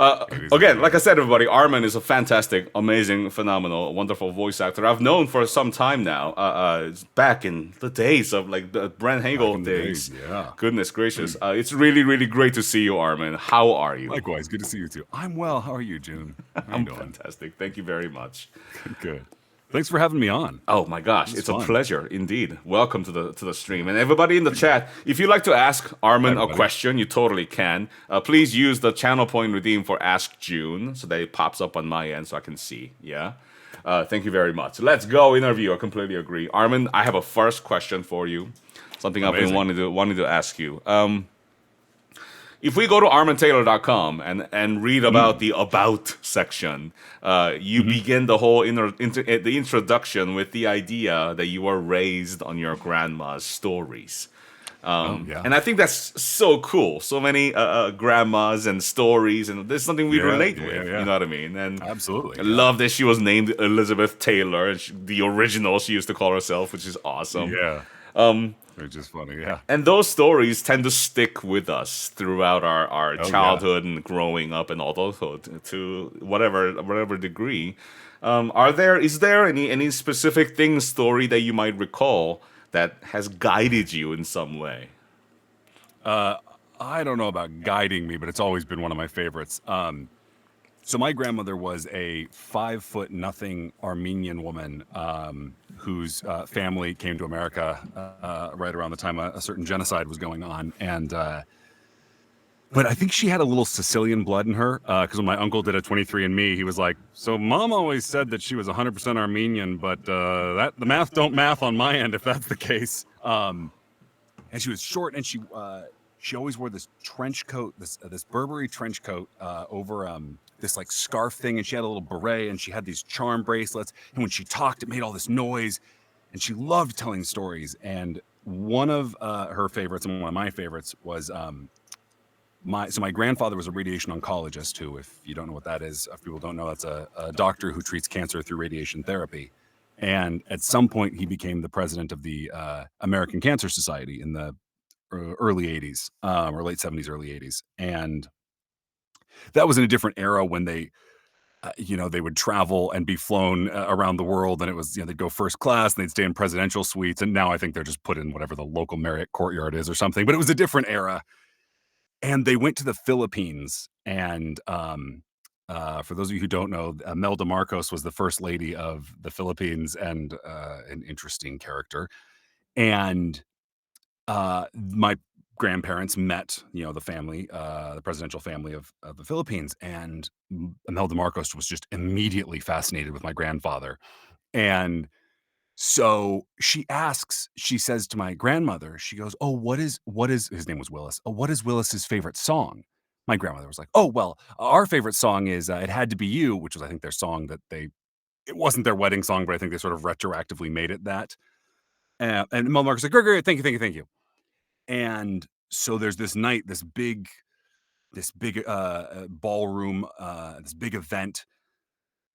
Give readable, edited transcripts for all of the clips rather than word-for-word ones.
Again, like I said, everybody, Armen is a fantastic, amazing, phenomenal, wonderful voice actor. I've known for some time now. Back in the days of like the Brent Back Hagel in the days, days. yeah. Goodness gracious, it's really, really great to see you, Armen. How are you? Likewise, good to see you too. I'm well. How are you, June? How you I'm doing? fantastic. Thank you very much. Good. Thanks for having me on. Oh my gosh, This is it's a fun. pleasure indeed. Welcome to the stream, and everybody in the chat. If you'd like to ask Hi, Armin a everybody. question, you totally can. Please use the channel point redeem for Ask June, so that it pops up on my end so I can see. Yeah. Thank you very much. Let's go interview. I completely agree, Armin. I have a first question for you. Something I've been Amazing. wanting to ask you. If we go to armentaylor.com and read about the about section, you Mm-hmm. begin the whole the introduction with the idea that you were raised on your grandma's stories. Oh, yeah. And I think that's so cool. So many grandmas and stories, and there's something we Yeah, relate yeah, with. yeah, You yeah. know what I mean? And I Absolutely, yeah. love that she was named Elizabeth Taylor, and the original she used to call herself, which is awesome. Yeah. Which is funny, yeah. And those stories tend to stick with us throughout our Oh, yeah. childhood and growing up and adulthood to whatever degree. Is there any specific story that you might recall that has guided you in some way? I don't know about guiding me, but it's always been one of my favorites. So my grandmother was a 5 foot nothing Armenian woman whose family came to America right around the time a certain genocide was going on, and but I think she had a little Sicilian blood in her because when my uncle did a 23andMe, he was like, "So mom always said that she was 100% Armenian, but that the math don't math on my end if that's the case." And she was short, and she always wore this trench coat, this Burberry trench coat over this like scarf thing, and she had a little beret, and she had these charm bracelets, and when she talked, it made all this noise, and she loved telling stories. And one of her favorites, and one of my favorites, was my grandfather was a radiation oncologist, who, if you don't know what that is, if people don't know, that's a doctor who treats cancer through radiation therapy. And at some point, he became the president of the American Cancer Society in the early 80s or late 70s, early 80s. And that was in a different era when they would travel and be flown around the world, and it was, they'd go first class and they'd stay in presidential suites. And now I think they're just put in whatever the local Marriott Courtyard is or something, but it was a different era. And they went to the Philippines, and for those of you who don't know, Melda Marcos was the first lady of the Philippines, and an interesting character. And my grandparents met, the family, the presidential family of the Philippines, and Imelda Marcos was just immediately fascinated with my grandfather. And so she says to my grandmother, she goes, "Oh, what is his name was Willis. Oh, what is Willis's favorite song?" My grandmother was like, "Oh, well, our favorite song is It Had to Be You," which was, I think, their song it wasn't their wedding song, but I think they sort of retroactively made it that. And Imelda Marcos was like, "Great, great, thank you, thank you, thank you." And so there's this night, this big ballroom, this big event,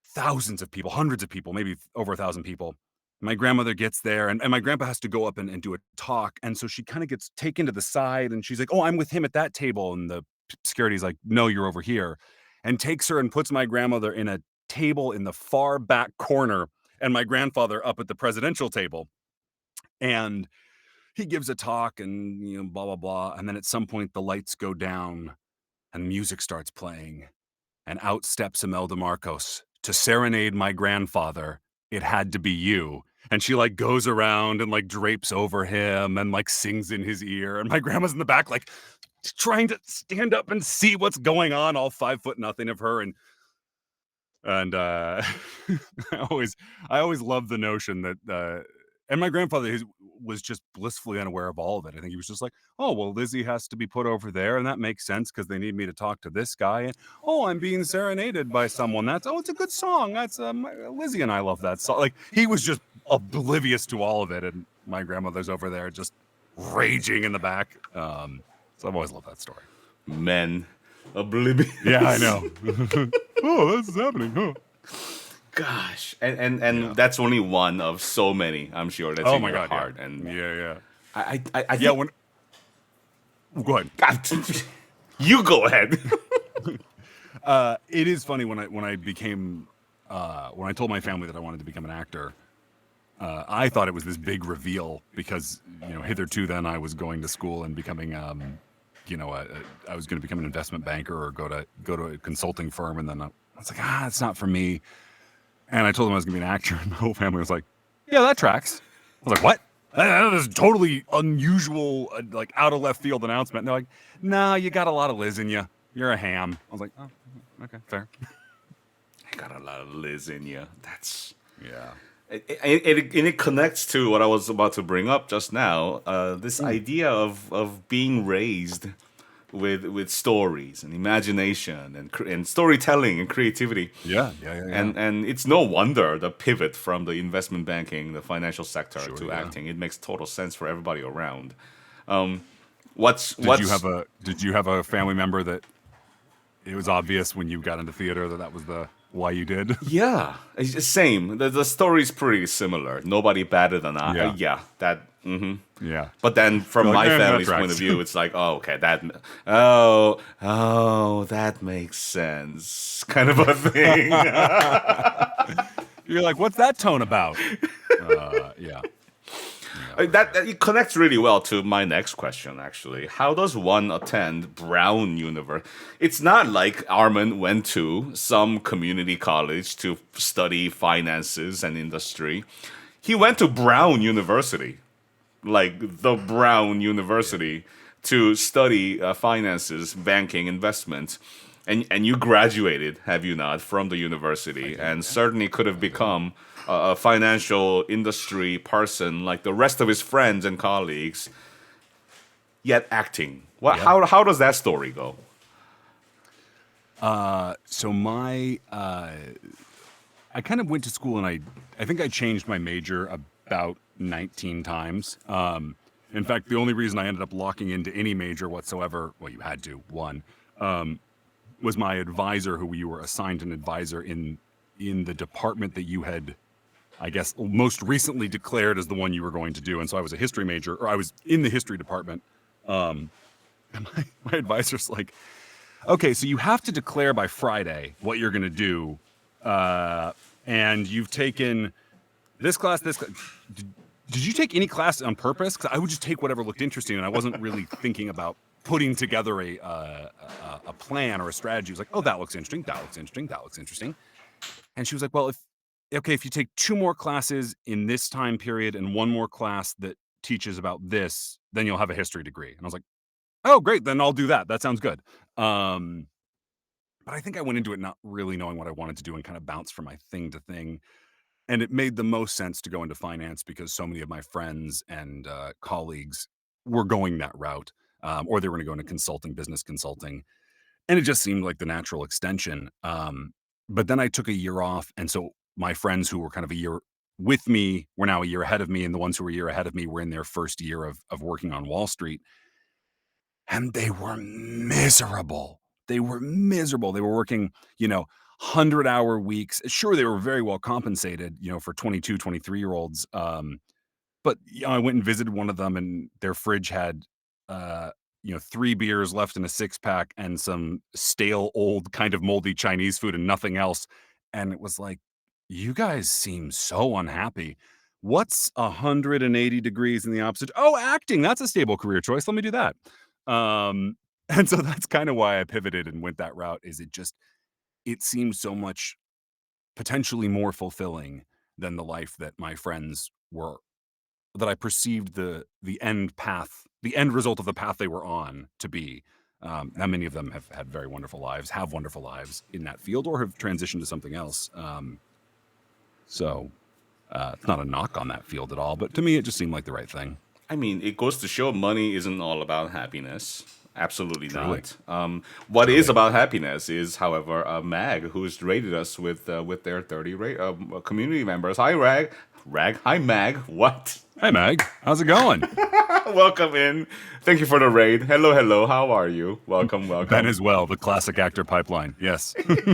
thousands of people, hundreds of people, maybe over 1,000 people. My grandmother gets there, and my grandpa has to go up and do a talk. And so she kind of gets taken to the side, and she's like, "Oh, I'm with him at that table." And the security's like, "No, you're over here," and takes her and puts my grandmother in a table in the far back corner, and my grandfather up at the presidential table. And he gives a talk, and blah blah blah, and then at some point the lights go down and music starts playing, and out steps Imelda Marcos to serenade my grandfather. It Had to Be You. And she like goes around and like drapes over him and like sings in his ear, and my grandma's in the back like trying to stand up and see what's going on, all 5 foot nothing of her. And I always I always loved the notion that and my grandfather was just blissfully unaware of all of it. I think he was just like, "Oh, well, Lizzie has to be put over there, and that makes sense because they need me to talk to this guy. And oh, I'm being serenaded by someone. It's a good song. That's Lizzie and I love that song." Like, he was just oblivious to all of it, and my grandmother's over there just raging in the back. So I've always loved that story. Men, oblivious. Yeah, I know. Oh, this is happening. Huh? Gosh, and Yeah. that's only one of so many. I'm sure that's Oh in my your God, yeah. heart. And Yeah. I Yeah, think go ahead. God, you go ahead. It is funny when I became when I told my family that I wanted to become an actor. I thought it was this big reveal because hitherto then I was going to school and becoming I was going to become an investment banker or go to a consulting firm, and then I was like, it's not for me. And I told them I was going to be an actor, and my whole family was like, yeah, that tracks. I was like, what? That is totally unusual, like out of left field announcement. And they're like, no, you got a lot of Liz in you. You're a ham. I was like, oh, okay, fair. I got a lot of Liz in you. That's Yeah. it connects to what I was about to bring up just now. This idea of being raised with stories and imagination and storytelling and creativity. Yeah. And it's no wonder the pivot from the investment banking, the financial sector Sure, to yeah. acting. It makes total sense for everybody around. Did you have a family member that it was obvious when you got into theater that was the why you did? Yeah, it's the same. The story's pretty similar. Nobody better than I. Yeah. Yeah, that. Yeah. But then, from You're like, my that family's point tracks." of view, it's like, oh, okay, that makes sense, kind of a thing. You're like, what's that tone about? Yeah. That it connects really well to my next question. Actually, how does one attend Brown University? It's not like Armen went to some community college to study finances and industry. He went to Brown University, like the Brown University, to study finances, banking, investment. And you graduated, have you not, from the university, and certainly could have become a financial industry person like the rest of his friends and colleagues. Yet acting, Yeah. how does that story go? So I kind of went to school and I think I changed my major about 19 times. In fact, the only reason I ended up locking into any major whatsoever, well, you had to, one, was my advisor, who you were assigned an advisor in the department that you had, I guess, most recently declared as the one you were going to do. And so I was a history major, or I was in the history department. And my advisor's like, okay, so you have to declare by Friday what you're going to do. And you've taken this class, Did you take any class on purpose? Because I would just take whatever looked interesting, and I wasn't really thinking about putting together a plan or a strategy. It was like, oh, that looks interesting, that looks interesting, that looks interesting. And she was like, well, if you take 2 more classes in this time period and 1 more class that teaches about this, then you'll have a history degree. And I was like, oh, great, then I'll do that. That sounds good. But I think I went into it not really knowing what I wanted to do and kind of bounced from my thing to thing. And it made the most sense to go into finance because so many of my friends and colleagues were going that route, or they were going to go into consulting, business consulting. And it just seemed like the natural extension. But then I took a year off. And so my friends who were kind of a year with me were now a year ahead of me. And the ones who were a year ahead of me were in their first year of working on Wall Street. And they were miserable. They were miserable. They were working, 100-hour weeks. Sure, they were very well compensated, for 22, 23-year-olds. But I went and visited one of them, and their fridge had, 3 beers left in a 6-pack and some stale, old, kind of moldy Chinese food and nothing else. And it was like, you guys seem so unhappy. What's 180 degrees in the opposite? Oh, acting. That's a stable career choice. Let me do that. And so that's kind of why I pivoted and went that route. It seems so much potentially more fulfilling than the life that my friends were, that I perceived the end path, the end result of the path they were on to be. Now many of them have had very wonderful lives, have wonderful lives in that field, or have transitioned to something else. So it's not a knock on that field at all, but to me, it just seemed like the right thing. I mean, it goes to show money isn't all about happiness. Absolutely Truly. not. What is about happiness is, however, Mag, who's rated us with their 30 community members. Hi, Rag. Hi, Mag. What? Hey, Mag. How's it going? Welcome in. Thank you for the raid. Hello. How are you? Welcome. Ben as well, the classic actor pipeline. Yes.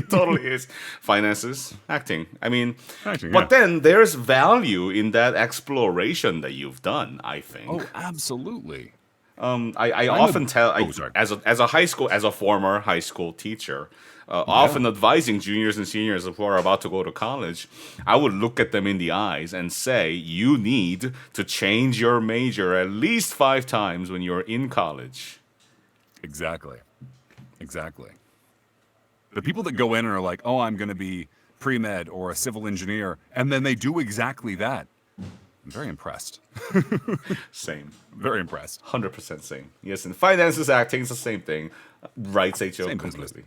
Totally is. Finances, acting. I mean, Acting, but yeah. then there's value in that exploration that you've done, I think. Oh, absolutely. I I'm a often tell oh sorry. as a former high school teacher, Yeah, often advising juniors and seniors who are about to go to college, I would look at them in the eyes and say, you need to change your major at least 5 times when you're in college. exactly. Exactly. The people that go in and are like, "Oh, I'm going to be pre-med or a civil engineer," and then they do exactly that. I'm very impressed. Same. Very impressed. 100% same. Yes, in finances, acting is the same thing. Writes HO Same business. completely.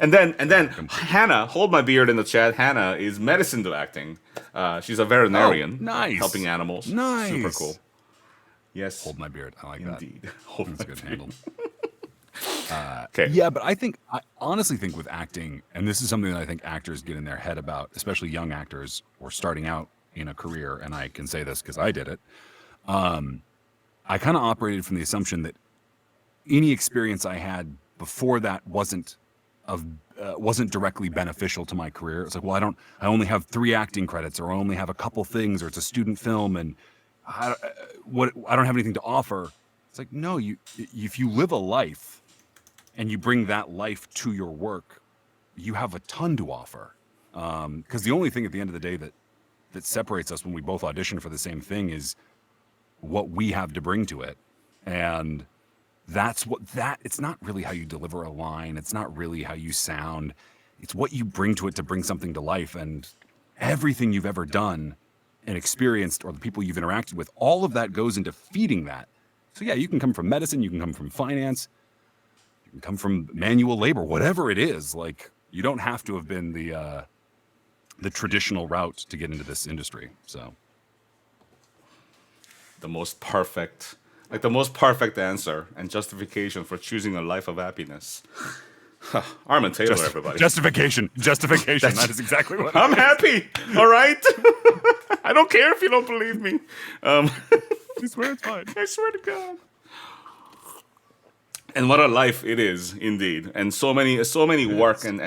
And then Complete. Hannah, hold my beard in the chat. Hannah is medicine to acting. She's a Oh, veterinarian, nice. helping animals. Super Nice. cool. Yes, Hold my beard. I like that. indeed. Hold That's my good beard. handled. Okay. Yeah, but I honestly think with acting, and this is something that I think actors get in their head about, especially young actors or starting out in a career, and I can say this because I did it. I kind of operated from the assumption that any experience I had before that wasn't directly beneficial to my career. It's like, well, I only have 3 acting credits, or I only have a couple things, or it's a student film, and I don't have anything to offer. It's like, no, if you live a life and you bring that life to your work, you have a ton to offer. Because the only thing at the end of the day that separates us when we both audition for the same thing is what we have to bring to it. And it's not really how you deliver a line. It's not really how you sound. It's what you bring to it to bring something to life. And everything you've ever done and experienced, or the people you've interacted with, all of that goes into feeding that. So yeah, you can come from medicine, you can come from finance, you can come from manual labor, whatever it is. Like, you don't have to have been the traditional route to get into this industry. So The most perfect, the most perfect answer and justification for choosing a life of happiness. Armen Taylor, everybody. justification. That is exactly what I'm happy. All right. I don't care if you don't believe me. I swear it's fine. I swear to God. And what a life it is, indeed. And so many work and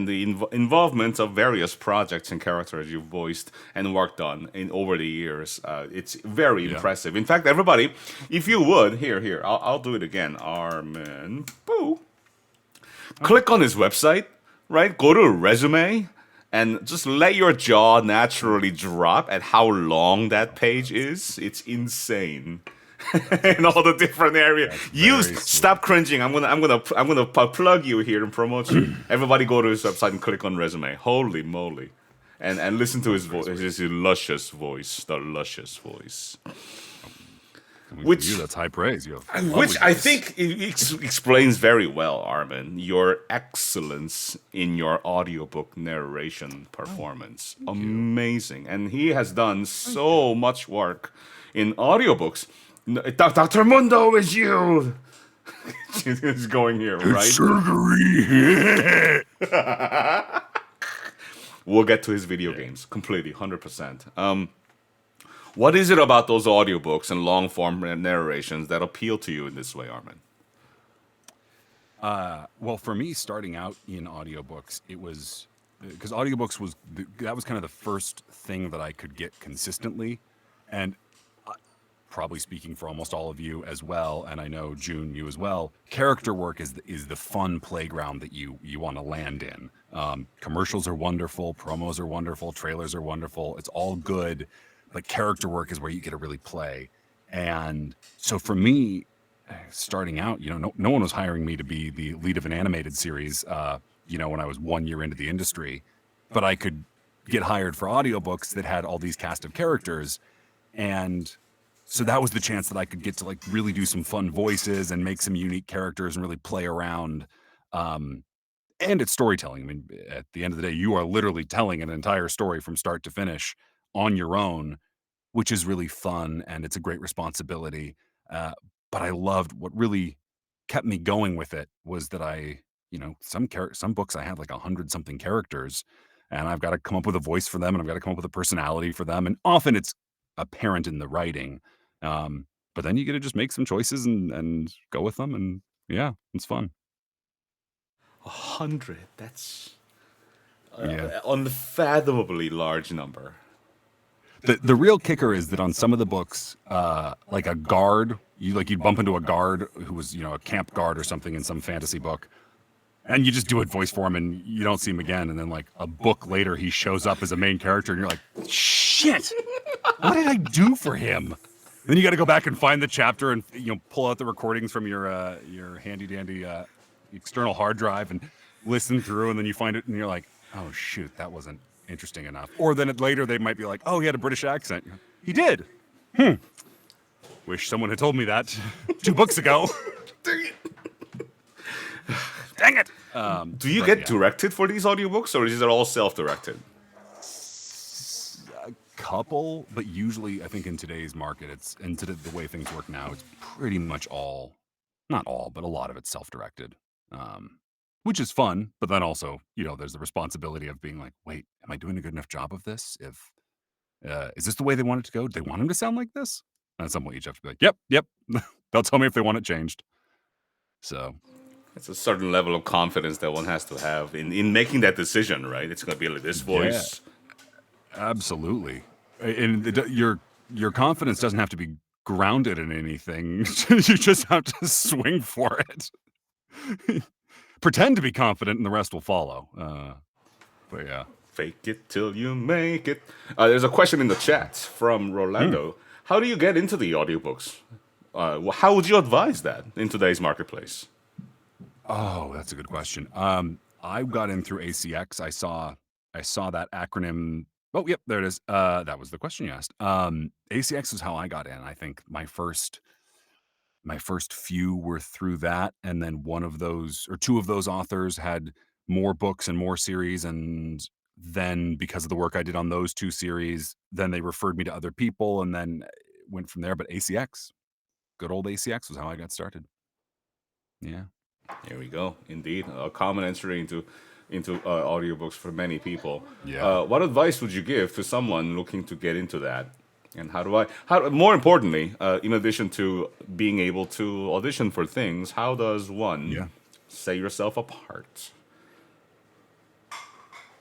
the involvement of various projects and characters you've voiced and worked on over the years. It's very impressive. In fact, everybody, if you would, here, I'll do it again. Armen, boo. Click on his website, right? Go to resume and just let your jaw naturally drop at how long that page is. It's insane. In all the different areas. Stop cringing. I'm gonna plug you here and promote you. Everybody go to his website and click on resume. Holy moly. And listen to his voice, his luscious voice, the luscious voice. Which you, that's high praise. Which I think explains very well, Armen, your excellence in your audiobook narration performance. Amazing. And he has done so much work in audiobooks. Dr. Mundo is you. He's going here, right? Surgery. We'll get to his video games completely, 100%. What is it about those audiobooks and long form narrations that appeal to you in this way, Armen? Well, for me, starting out in audiobooks, it was because audiobooks that was kind of the first thing that I could get consistently, and probably speaking for almost all of you as well, and I know Yoon, you as well. Character work is the fun playground that you want to land in. Commercials are wonderful, promos are wonderful, trailers are wonderful. It's all good, but character work is where you get to really play. And so for me, starting out, no one was hiring me to be the lead of an animated series. When I was 1 year into the industry, but I could get hired for audiobooks that had all these cast of characters, and so that was the chance that I could get to really do some fun voices and make some unique characters and really play around. And it's storytelling. I mean, at the end of the day, you are literally telling an entire story from start to finish on your own, which is really fun, and it's a great responsibility. But I loved what really kept me going with it was that some books I had 100-something characters, and I've got to come up with a voice for them, and I've got to come up with a personality for them, and often it's apparent in the writing. But then you get to just make some choices and go with them, and yeah, it's fun. 100. That's unfathomably large number. The real kicker is that on some of the books, like a guard, you'd bump into a guard who was, a camp guard or something in some fantasy book, and you just do a voice for him, and you don't see him again. And then like a book later, he shows up as a main character, and you're like, shit, what did I do for him? Then you got to go back and find the chapter and pull out the recordings from your handy dandy external hard drive and listen through, and then you find it, and you're like, oh shoot, that wasn't interesting enough. Or then later they might be like, oh, he had a British accent. He did. Wish someone had told me that 2 books ago. Dang it. Do you get directed for these audiobooks, or is it all self-directed? A couple, but usually I think in today's market, the way things work now, it's pretty much all, not all, but a lot of it's self-directed, which is fun. But then also, there's the responsibility of being like, wait, am I doing a good enough job of this? Is this the way they want it to go? Do they want him to sound like this? And at some point, you have to be like, yep. They'll tell me if they want it changed. So it's a certain level of confidence that one has to have in making that decision, right? It's going to be like this voice. Yeah, absolutely. And your confidence doesn't have to be grounded in anything. You just have to swing for it. Pretend to be confident, and the rest will follow. But yeah. Fake it till you make it. There's a question in the chat from Rolando. How do you get into the audiobooks? How would you advise that in today's marketplace? Oh, that's a good question. I got in through ACX. I saw that acronym. Oh, yep, there it is. That was the question you asked. ACX is how I got in. I think my first few were through that, and then one of those or two of those authors had more books and more series, and then because of the work I did on those 2 series, then they referred me to other people, and then went from there. But ACX, good old ACX, was how I got started. Yeah. Here we go. Indeed, a common entry into audiobooks for many people. Yeah. What advice would you give to someone looking to get into that? And more importantly, in addition to being able to audition for things, how does one set yourself apart?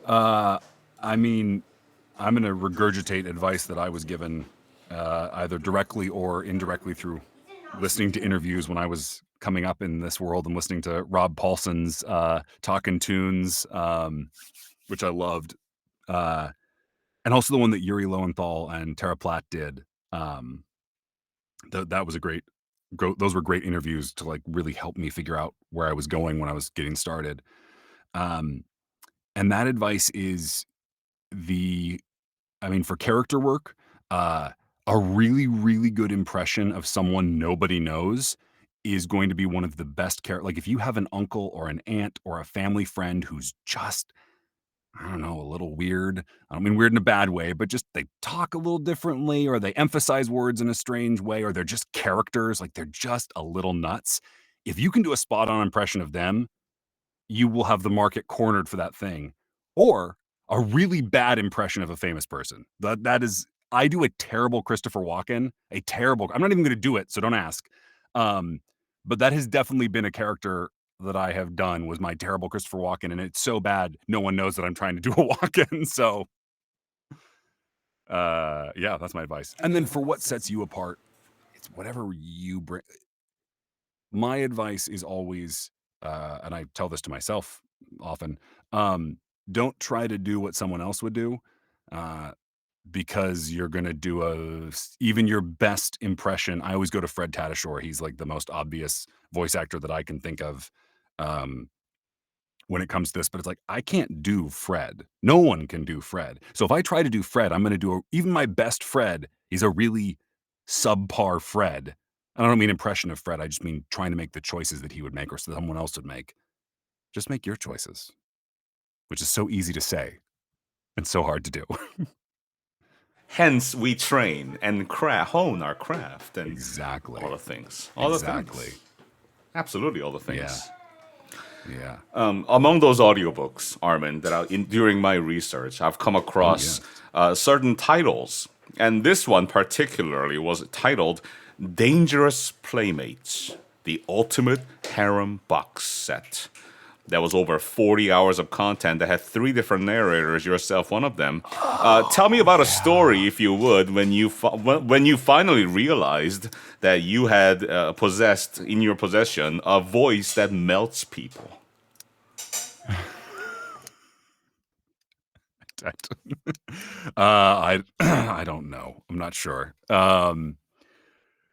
I mean, I'm going to regurgitate advice that I was given either directly or indirectly through listening to interviews when I was coming up in this world and listening to Rob Paulson's Talkin' Tunes, which I loved. And also the one that Yuri Lowenthal and Tara Platt did. That was those were great interviews to like really help me figure out where I was going when I was getting started. And that advice is for character work, a really, really good impression of someone nobody knows is going to be one of the best Like if you have an uncle or an aunt or a family friend who's just, I don't know, a little weird. I don't mean weird in a bad way, but just they talk a little differently, or they emphasize words in a strange way, or they're just characters, like they're just a little nuts. If you can do a spot-on impression of them, you will have the market cornered for that thing. Or a really bad impression of a famous person. That is, I do a terrible Christopher Walken, I'm not even going to do it, so don't ask. But that has definitely been a character that I have done, was my terrible Christopher Walken, and it's so bad no one knows that I'm trying to do a Walken. So yeah, that's my advice. And then for what sets you apart, it's whatever you bring. My advice is always, and I tell this to myself often, don't try to do what someone else would do, because you're going to do even your best impression. I always go to Fred Tatasciore. He's like the most obvious voice actor that I can think of when it comes to this, but it's like, I can't do Fred. No one can do Fred. So if I try to do Fred, I'm going to do even my best Fred. He's a really subpar Fred. I don't mean impression of Fred. I just mean trying to make the choices that he would make or someone else would make. Just make your choices, which is so easy to say and so hard to do. Hence, we train and hone our craft and exactly all the things. Absolutely, all the things. Yeah. Among those audiobooks, Armen, that during my research, I've come across certain titles, and this one particularly was titled "Dangerous Playmates: The Ultimate Harem Box Set." that was over 40 hours of content that had three different narrators, yourself one of them. Tell me Oh about a yeah. story, if you would, when you finally realized that you had possessed in your possession a voice that melts people. I I don't know. I'm not sure.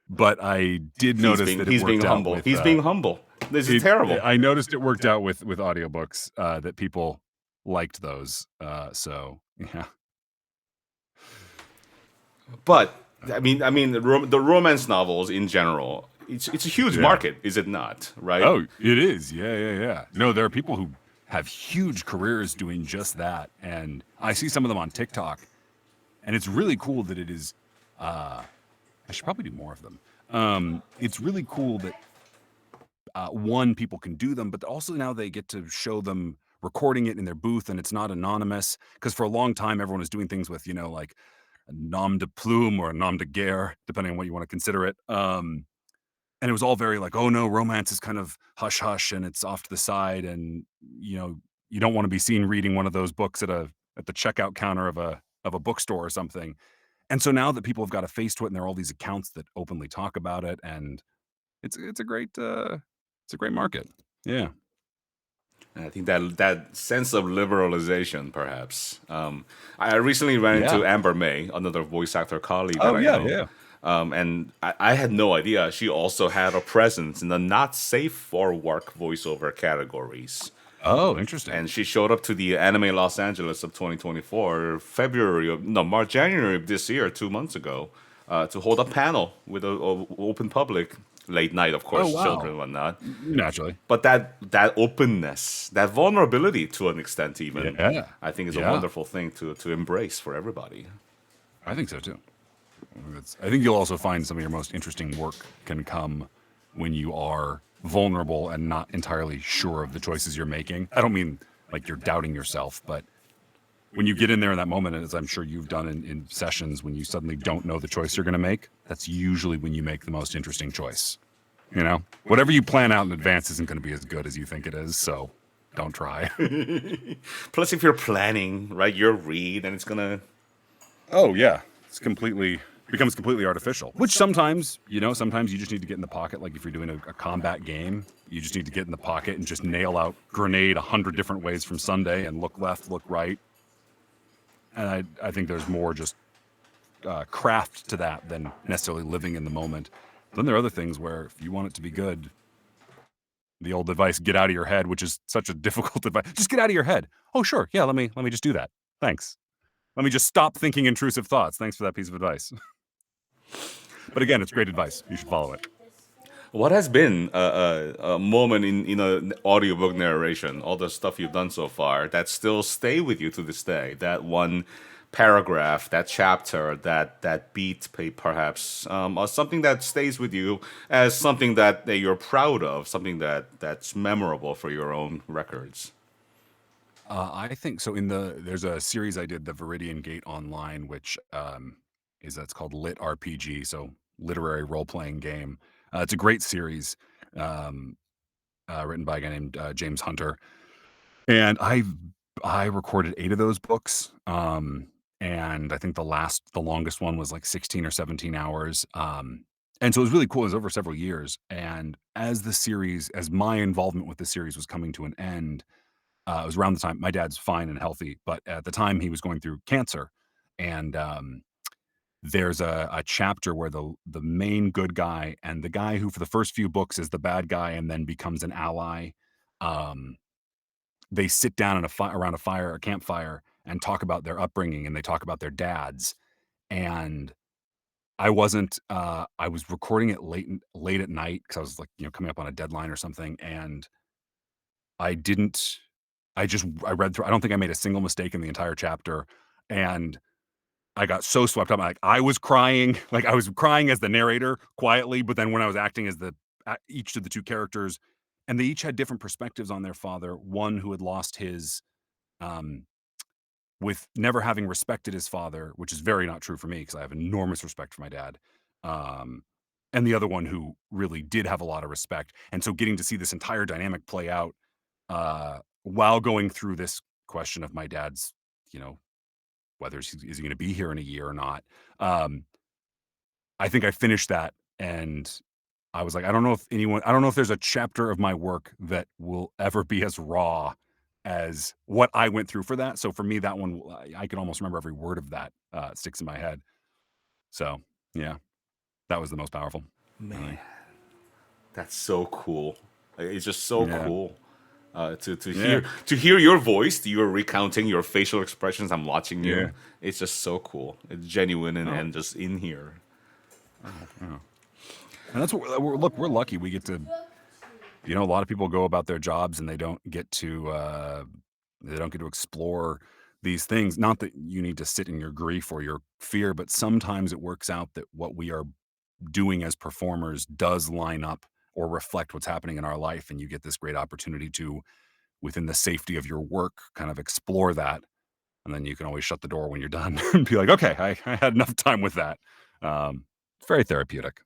But I did notice that it He's being worked out humble. with He's being humble. This is it. terrible. I noticed it worked out with audiobooks that people liked those. So yeah. But the romance novels in general, it's a huge Yeah. market, is it not? Right? Oh, it is. Yeah, yeah, yeah. No, there are people who have huge careers doing just that, and I see some of them on TikTok, and it's really cool that it is. I should probably do more of them. It's really cool that one, people can do them, but also now they get to show them recording it in their booth, and it's not anonymous. Because for a long time, everyone was doing things with like a nom de plume or a nom de guerre, depending on what you want to consider it. And it was all very like, oh no, romance is kind of hush hush and it's off to the side, and you know you don't want to be seen reading one of those books at the checkout counter of a bookstore or something. And so now that people have got a face to it, and there are all these accounts that openly talk about it, and it's a great market. Yeah. I think that sense of liberalization, perhaps. I recently ran Yeah. into Amber May, another voice actor colleague that Oh I yeah, know, yeah. and I had no idea she also had a presence in the not safe for work voiceover categories. Oh, interesting. And she showed up to the Anime Los Angeles of 2024, January of this year, 2 months ago, to hold a panel with a open public, late night, of Oh course, children wow. and whatnot. Naturally. But that openness, that vulnerability to an extent, even, Yeah. I think is a Yeah. wonderful thing to embrace for everybody. I think so too. I think you'll also find some of your most interesting work can come when you are vulnerable and not entirely sure of the choices you're making. I don't mean like you're doubting yourself, but when you get in there in that moment, and as I'm sure you've done in sessions, when you suddenly don't know the choice you're going to make, that's usually when you make the most interesting choice. Whatever you plan out in advance isn't going to be as good as you think it is. So don't try. Plus, if you're planning, right, your read, and it's gonna. Oh yeah, it's completely becomes completely artificial. Which sometimes, sometimes you just need to get in the pocket. Like if you're doing a combat game, you just need to get in the pocket and just nail out grenade 100 different ways from Sunday and look left, look right. And I think there's more just craft to that than necessarily living in the moment. Then there are other things where if you want it to be good, the old advice, get out of your head, which is such a difficult advice. Just get out of your head. Oh, sure. Yeah, let me just do that. Thanks. Let me just stop thinking intrusive thoughts. Thanks for that piece of advice. But again, it's great advice. You should follow it. What has been a moment in an audiobook narration, all the stuff you've done so far, that still stay with you to this day? That one paragraph, that chapter, that beat, perhaps, or something that stays with you as something that you're proud of, something that's memorable for your own records. I think so. There's a series I did, the Viridian Gate Online, which is that's called Lit RPG, so literary role playing game. It's a great series, um, written by a guy named James Hunter, and I recorded 8 of those books, and I think the longest one was like 16 or 17 hours, and so it was really cool. It was over several years, and as my involvement with the series was coming to an end, it was around the time my dad's fine and healthy, but at the time he was going through cancer, and there's a chapter where the main good guy and the guy who for the first few books is the bad guy and then becomes an ally. Um, they sit down around a campfire, and talk about their upbringing, and they talk about their dads. And I wasn't. I was recording it late at night because I was like, coming up on a deadline or something, and I didn't. I read through. I don't think I made a single mistake in the entire chapter, and I got so swept up. Like I was crying, like I was crying as the narrator quietly, but then when I was acting as each of the two characters, and they each had different perspectives on their father. One who had lost his um, with never having respected his father, which is very not true for me because I have enormous respect for my dad. Um, and the other one who really did have a lot of respect. And so getting to see this entire dynamic play out, while going through this question of my dad's, you know, whether is he going to be here in a year or not. Um, I think I finished that and I was like, I don't know if there's a chapter of my work that will ever be as raw as what I went through for that. So for me, that one, I can almost remember every word of that sticks in my head. So yeah, that was the most powerful, I Man, think. that's so cool. It's just so Yeah. cool. To Yeah. hear your voice, you're recounting your facial expressions. I'm watching you. Yeah. It's just so cool. It's genuine Oh, and just in here. yeah. And that's what look, we're lucky. We get to, a lot of people go about their jobs and they don't get to explore these things. Not that you need to sit in your grief or your fear, but sometimes it works out that what we are doing as performers does line up or reflect what's happening in our life. And you get this great opportunity to, within the safety of your work, kind of explore that. And then you can always shut the door when you're done and be like, okay, I had enough time with that. It's very therapeutic.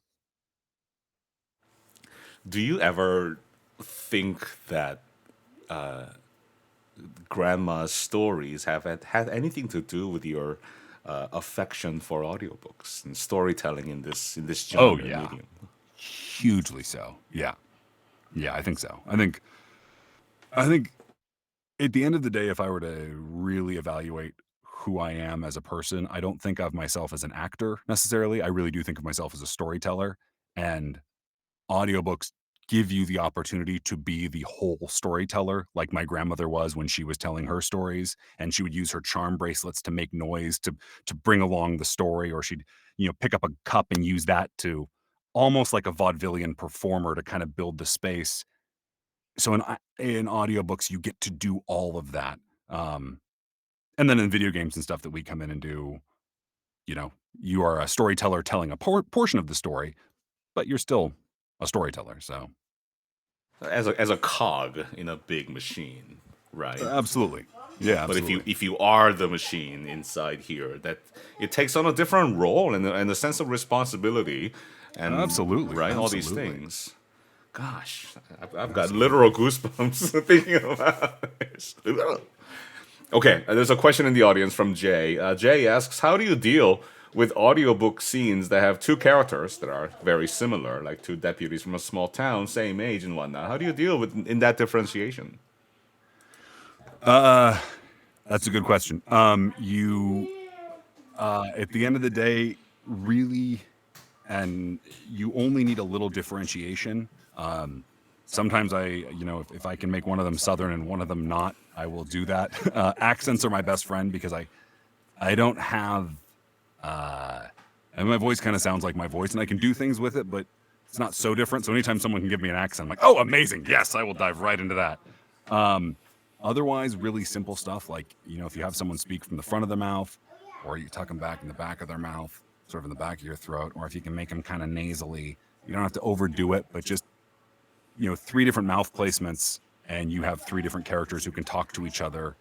Do you ever think that grandma's stories have had anything to do with your affection for audiobooks and storytelling in this Oh, genre yeah. medium? Hugely so. Yeah. Yeah, I think so. I think at the end of the day, if I were to really evaluate who I am as a person, I don't think of myself as an actor necessarily. I really do think of myself as a storyteller. And audiobooks give you the opportunity to be the whole storyteller, like my grandmother was when she was telling her stories, and she would use her charm bracelets to make noise to bring along the story, or she'd, pick up a cup and use that to almost like a vaudevillian performer to kind of build the space. So in audiobooks, you get to do all of that. Um, and then in video games and stuff that we come in and do, you are a storyteller telling a portion of the story, but you're still a storyteller. So As a cog in a big machine, right? absolutely. Yeah, But absolutely. if you are the machine inside here, that it takes on a different role and a sense of responsibility, and Absolutely. right, all these Absolutely. things. Gosh, I've got Absolutely. literal goosebumps thinking about this. Okay, there's a question in the audience from Jay. Jay asks, how do you deal with audiobook scenes that have two characters that are very similar, like two deputies from a small town, same age and whatnot? How do you deal with in that differentiation? Uh that's a good question. You at the end of the day, really, and you only need a little differentiation. Sometimes if I can make one of them Southern and one of them not, I will do that. Accents are my best friend because I don't have, uh, and my voice kind of sounds like my voice, and I can do things with it, but it's not so different. So anytime someone can give me an accent, I'm like, oh, amazing, yes, I will dive right into that. Um, Otherwise, really simple stuff like, if you have someone speak from the front of the mouth, or you tuck them back in the back of their mouth, sort of in the back of your throat, or if you can make them kind of nasally, you don't have to overdo it, but just, three different mouth placements, and you have three different characters who can talk to each other.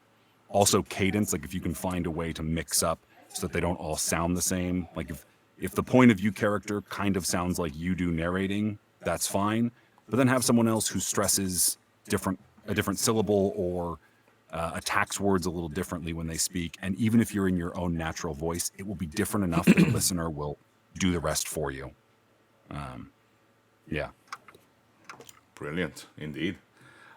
Also, cadence, like if you can find a way to mix up so that they don't all sound the same. Like if the point of view character kind of sounds like you do narrating, that's fine. But then have someone else who stresses a different syllable or attacks words a little differently when they speak. And even if you're in your own natural voice, it will be different enough that a listener will do the rest for you. Um, yeah, Brilliant, indeed.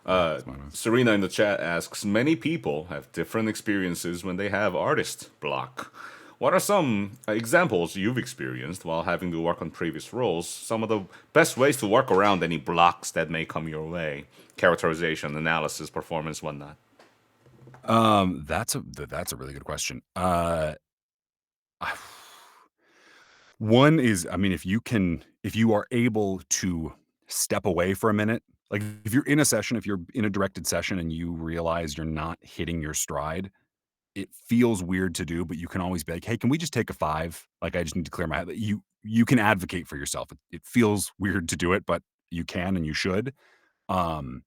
that's my nose. Serena in the chat asks, many people have different experiences when they have artist block. What are some examples you've experienced while having to work on previous roles? Some of the best ways to work around any blocks that may come your way? Characterization, analysis, performance, whatnot. That's a really good question. One is, I mean, if you are able to step away for a minute, like if you're in a session, if you're in a directed session and you realize you're not hitting your stride, it feels weird to do, but you can always be like, "Hey, can we just take a 5? Like, I just need to clear my head." You can advocate for yourself. It feels weird to do it, but you can and you should. Um,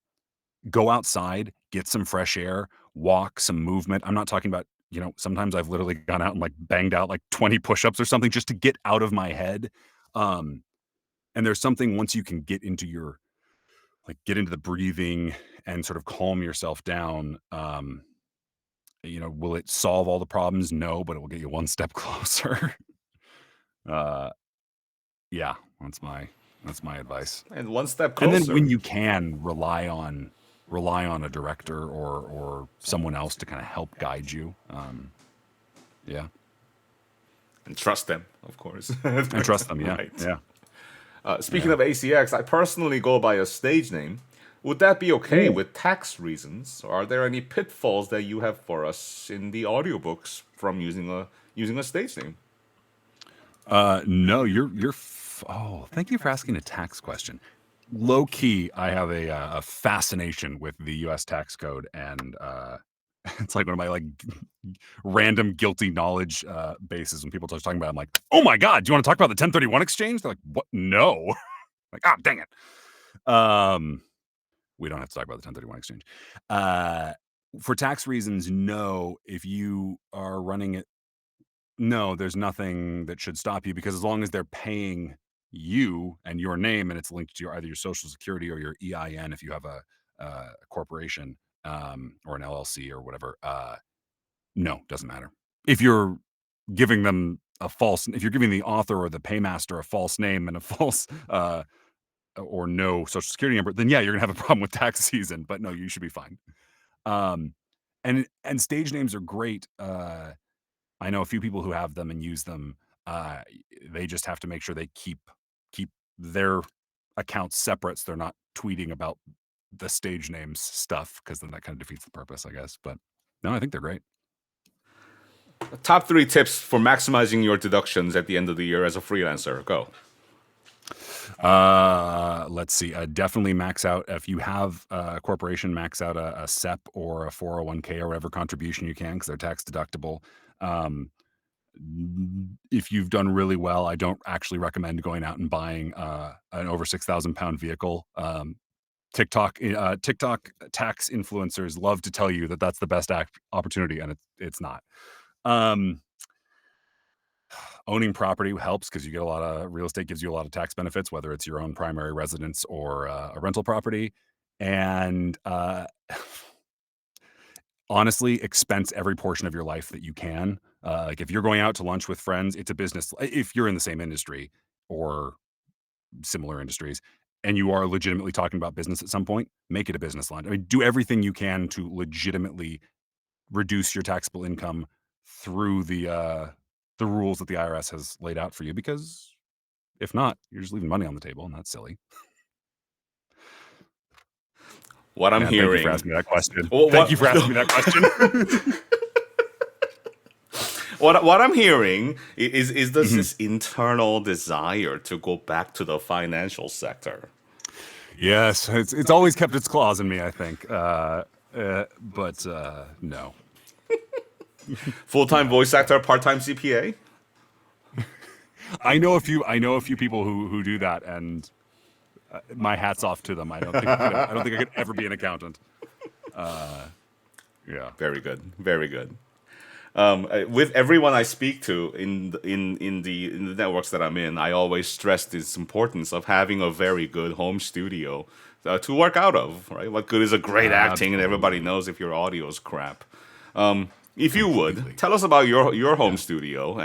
Go outside, get some fresh air, walk, some movement. I'm not talking about, sometimes I've literally gone out and like banged out like 20 push-ups or something just to get out of my head. Um, and there's something once you can get into your like get into the breathing and sort of calm yourself down. Will it solve all the problems? No, but it will get you one step closer. uh, yeah, that's my advice. And one step And then when closer. you can rely on a director or someone else to kind of help guide you. Yeah, And trust them, of course. and trust them. Yeah, Right. yeah, Speaking yeah. of ACX, I personally go by a stage name. Would that be okay Ooh. with tax reasons? Or are there any pitfalls that you have for us in the audiobooks from using a stage name? No, oh, thank you for asking a tax question. Low key, I have a fascination with the U.S. tax code, and it's like one of my like random guilty knowledge bases. When people start talking about it, I'm like, oh my god, do you want to talk about the 1031 exchange? They're like, what? No. Like, ah, dang it. We don't have to talk about the 1031 exchange. Uh, for tax reasons, no. If you are running it, no, there's nothing that should stop you, because as long as they're paying you and your name, and it's linked to either your social security or your EIN if you have a corporation, or an LLC or whatever. No, doesn't matter. If you're if you're giving the author or the paymaster a false name and a false or no social security number, then yeah, you're gonna have a problem with tax season. But no, you should be fine. Um, and stage names are great. I know a few people who have them and use them. Uh, they just have to make sure they keep their accounts separate, so they're not tweeting about the stage names stuff, because then that kind of defeats the purpose, I guess. But no, I think they're great. Top three tips for maximizing your deductions at the end of the year as a freelancer. Go. Let's see. Definitely max out if you have a corporation. Max out a SEP or a 401k or whatever contribution you can, because they're tax deductible. Um, if you've done really well, I don't actually recommend going out and buying an over 6,000 pound vehicle. TikTok tax influencers love to tell you that that's the best opportunity, and it's not. Um, Owning property helps, because you get a lot of real estate gives you a lot of tax benefits, whether it's your own primary residence or a rental property. And honestly, expense every portion of your life that you can. Like if you're going out to lunch with friends, it's a business. If you're in the same industry or similar industries, and you are legitimately talking about business at some point, make it a business lunch. I mean, do everything you can to legitimately reduce your taxable income through the rules that the IRS has laid out for you, because if not, you're just leaving money on the table, and that's silly. What I'm Man, thank you for hearing. asking me that question. Thank you What for asking me that question. what I'm hearing is Mhm. this internal desire to go back to the financial sector. Yes, it's always kept its claws in me, I think. But no, Full time no. voice actor, part time CPA. I know a few people who do that, and my hat's off to them. I don't think I could ever be an accountant. Yeah. Very good, very good. With everyone I speak to in the networks that I'm in, I always stress this importance of having a very good home studio to work out of. Right? What good is a great acting, and everybody Absolutely. knows if your audio is crap. If you would Completely. tell us about your home Yeah. studio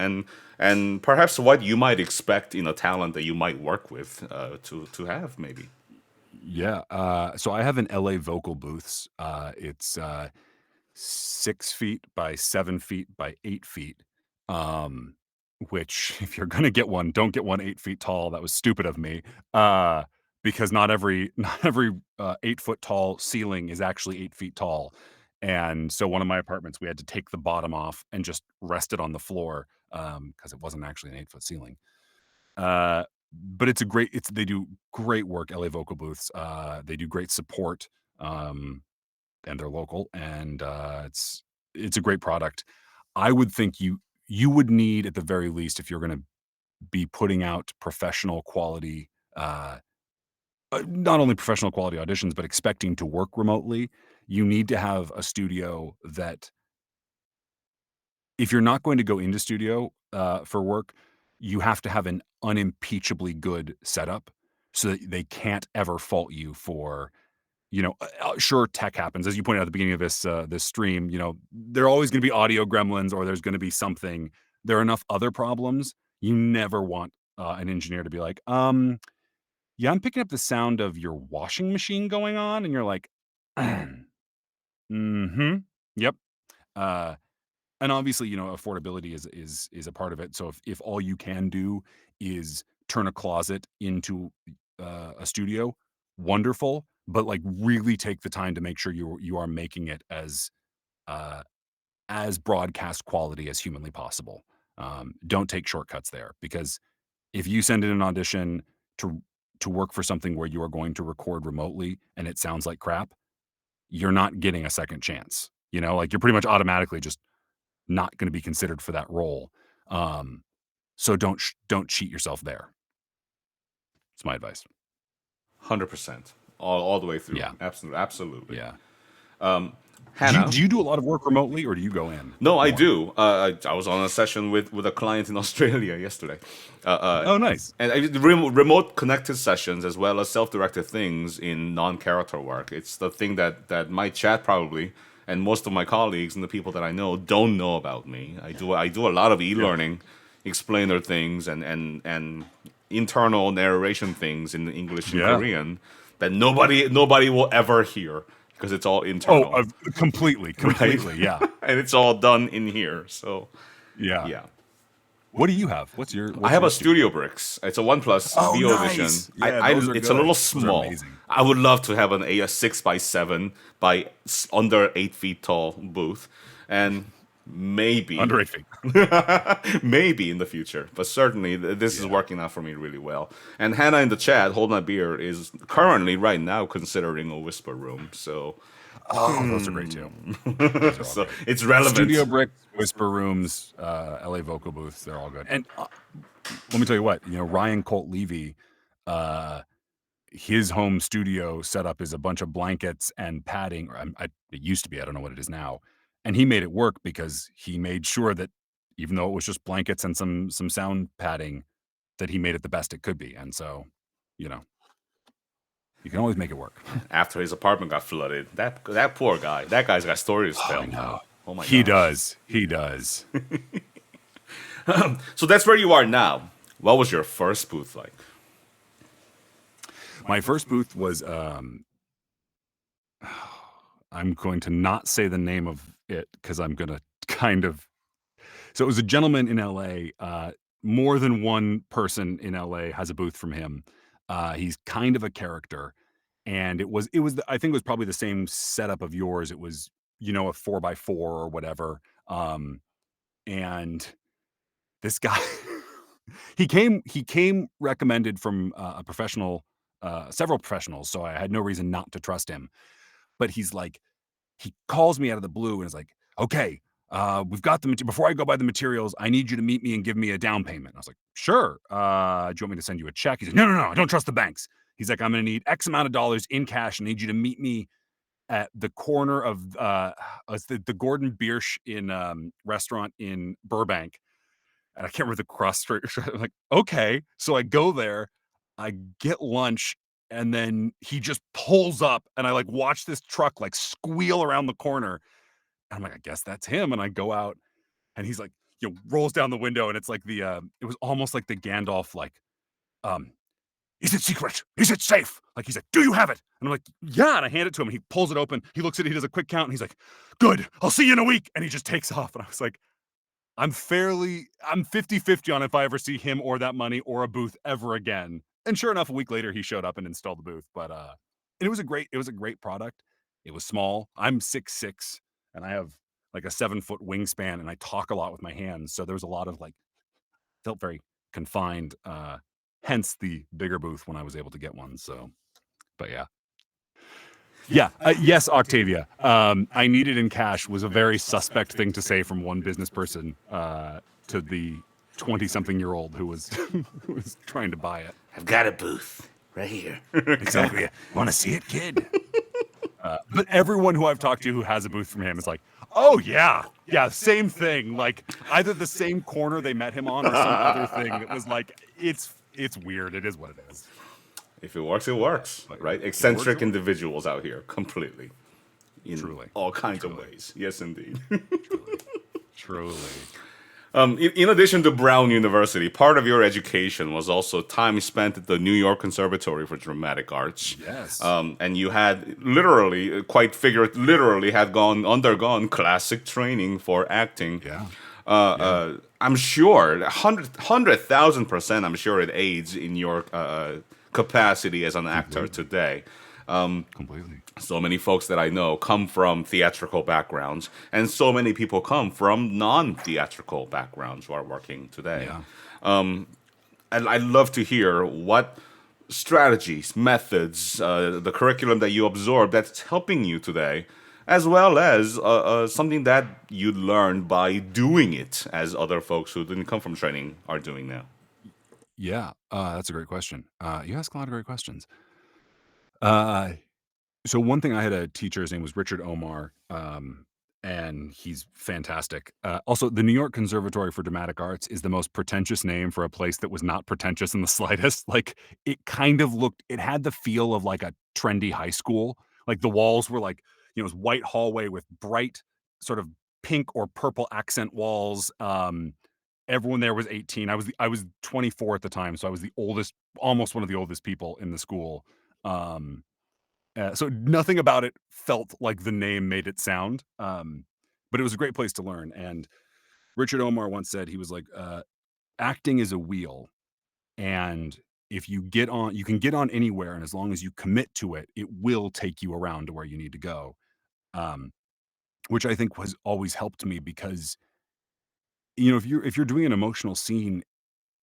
and perhaps what you might expect in a talent that you might work with to have maybe. Yeah. So I have an LA vocal booths. It's 6 feet by 7 feet by 8 feet. Um, which, if you're gonna get one, don't get one 8 feet tall. That was stupid of me. Uh, because not every 8 foot tall ceiling is actually 8 feet tall. And so one of my apartments, we had to take the bottom off and just rest it on the floor, because it wasn't actually an 8 foot ceiling. But they do great work, LA vocal booths. They do great support. Um, and they're local, and it's a great product. I would think you would need, at the very least, if you're going to be putting out professional quality, uh, not only professional quality auditions, but expecting to work remotely, you need to have a studio that, if you're not going to go into studio for work, you have to have an unimpeachably good setup. so that they can't ever fault you for, sure, tech happens. As you pointed out at the beginning of this stream, there are always going to be audio gremlins, or there's going to be something. There are enough other problems. You never want an engineer to be like, yeah, I'm picking up the sound of your washing machine going on, and you're like, mm-hmm, yep. Uh, and obviously, affordability is a part of it. So if all you can do is turn a closet into a studio, wonderful. But like, really take the time to make sure you are making it uh, as broadcast quality as humanly possible. Don't take shortcuts there, because if you send in an audition to to work for something where you are going to record remotely and it sounds like crap, you're not getting a second chance. Like, you're pretty much automatically just not going to be considered for that role. Um, so don't cheat yourself there. It's my advice. 100%, all the way through. Yeah, Absolutely. yeah. Hannah. Do you do a lot of work remotely, or do you go in No, I more? do. I was on a session with a client in Australia yesterday. Oh, nice. And remote connected sessions as well as self-directed things in non-character work. It's the thing that my chat probably and most of my colleagues and the people that I know don't know about me. I do a lot of Yeah. e-learning, explainer things, and internal narration things in English and Yeah. Korean that nobody will ever hear because it's all Oh, internal, completely. right? Yeah. And it's all done in here. So Yeah. yeah. What do you have? What's I your have a studio? Studio Bricks. It's a OnePlus Oh, VO Edition. nice. Yeah, those are It's a good. little Those are small. amazing. I would love to have a 6x7 by under 8 feet tall booth, and maybe Under 8 feet. maybe in the future, but certainly this is Yeah. working out for me really well. And Hannah in the chat, hold my beer, is currently right now considering a whisper room. So Oh, those are great too. Those are all so great. it's relevant. Studio Bricks, Whisper Rooms, LA Vocal Booths, they're all good. And let me tell you what, Ryan Colt Levy, uh, his home studio setup is a bunch of blankets and padding. Or it used to be, I don't know what it is now. And he made it work because he made sure that even though it was just blankets and some sound padding, that he made it the best it could be. And so, you know, you can always make it work. After his apartment got flooded, that poor guy. That guy's got stories to tell. I know. Oh my He gosh. does. He does. So that's where you are now. What was your first booth like? My first booth was I'm going to not say the name of it because I'm going to kind of. So it was a gentleman in LA. More than one person in LA has a booth from him. He's kind of a character, and I think it was probably the same setup of yours. It was, a 4x4 or whatever. And this guy, he came recommended from a professional, several professionals. So I had no reason not to trust him. But he calls me out of the blue and is like, okay, we've got before I go buy the materials, I need you to meet me and give me a down payment. I was like, sure. Do you want me to send you a check? He's like, no, I don't trust the banks. He's like, I'm going to need X amount of dollars in cash. I need you to meet me at the corner of it's the Gordon Biersch in restaurant in Burbank. And I can't remember the cross street. I'm like, okay. So I go there, I get lunch, and then he just pulls up, and I watch this truck squeal around the corner. And I'm like, I guess that's him. And I go out, and he's like, rolls down the window, and it's like it was almost like the Gandalf, um, is it secret? Is it safe? He's like, do you have it? And I'm like, yeah. And I hand it to him. And he pulls it open. He looks at it. He does a quick count. And he's like, good. I'll see you in a week. And he just takes off. And I was like, I'm 50-50 on if I ever see him or that money or a booth ever again. And sure enough, a week later, he showed up and installed the booth. But and it was a great product. It was small. I'm 6'6", and I have a 7-foot wingspan, and I talk a lot with my hands. So there was a lot of felt very confined. Hence the bigger booth when I was able to get one. So, but yeah. Yeah. Yes, Octavia. I need it in cash was a very suspect thing to say from one business person to the 20-something-year-old who was who was trying to buy it. I've got a booth right here. Exactly. Want to see it, kid? But everyone who I've talked to who has a booth from him is like, oh yeah, same thing. Either the same corner they met him on or some other thing. It was it's weird. It is what it is. If it works, it works, But right? if it works, it Eccentric works. individuals out here, completely, in Truly, all kinds of truly, ways. Yes, indeed. truly, truly. In addition to Brown University, part of your education was also time spent at the New York Conservatory for Dramatic Arts, Yes. and you had literally, literally had undergone classic training for acting. Yeah. Uh, Yeah. I'm sure, 100,000%, I'm sure it aids in your capacity as an actor Completely. today. Completely. So many folks that I know come from theatrical backgrounds, and so many people come from non-theatrical backgrounds who are working today. Yeah. And I'd love to hear what strategies, methods, the curriculum that you absorb that's helping you today, as well as something that you learned by doing it, as other folks who didn't come from training are doing now. Yeah. That's a great question. You ask a lot of great questions. Uh, So one thing, I had a teacher, his name was Richard Omar, and he's fantastic. Also, the New York Conservatory for Dramatic Arts is the most pretentious name for a place that was not pretentious in the slightest. Like, it kind of looked, it had the feel of like a trendy high school. Like the walls were like, it was white hallway with bright sort of pink or purple accent walls. Everyone there was 18. I was 24 at the time, so I was the oldest, almost one of the oldest people in the school. Um, so nothing about it felt like the name made it sound, but it was a great place to learn. And Richard Omar once said, he was like, "Acting is a wheel, and if you get on, you can get on anywhere, and as long as you commit to it, it will take you around to where you need to go." Um, which I think has always helped me because if you're doing an emotional scene,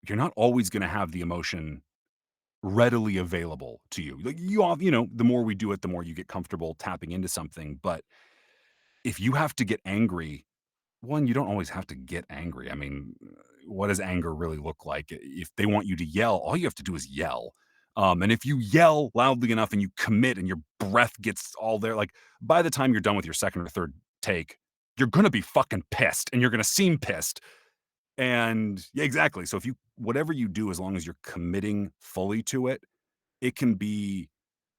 you're not always going to have the emotion readily available to you. Like the more we do it, the more you get comfortable tapping into something. But if you have to get angry, one, you don't always have to get angry. I mean, what does anger really look like? If they want you to yell, all you have to do is yell. And if you yell loudly enough and you commit and your breath gets all there, like by the time you're done with your second or third take, you're gonna be fucking pissed and you're gonna seem pissed. And yeah, exactly. So if you whatever you do, as long as you're committing fully to it, it can be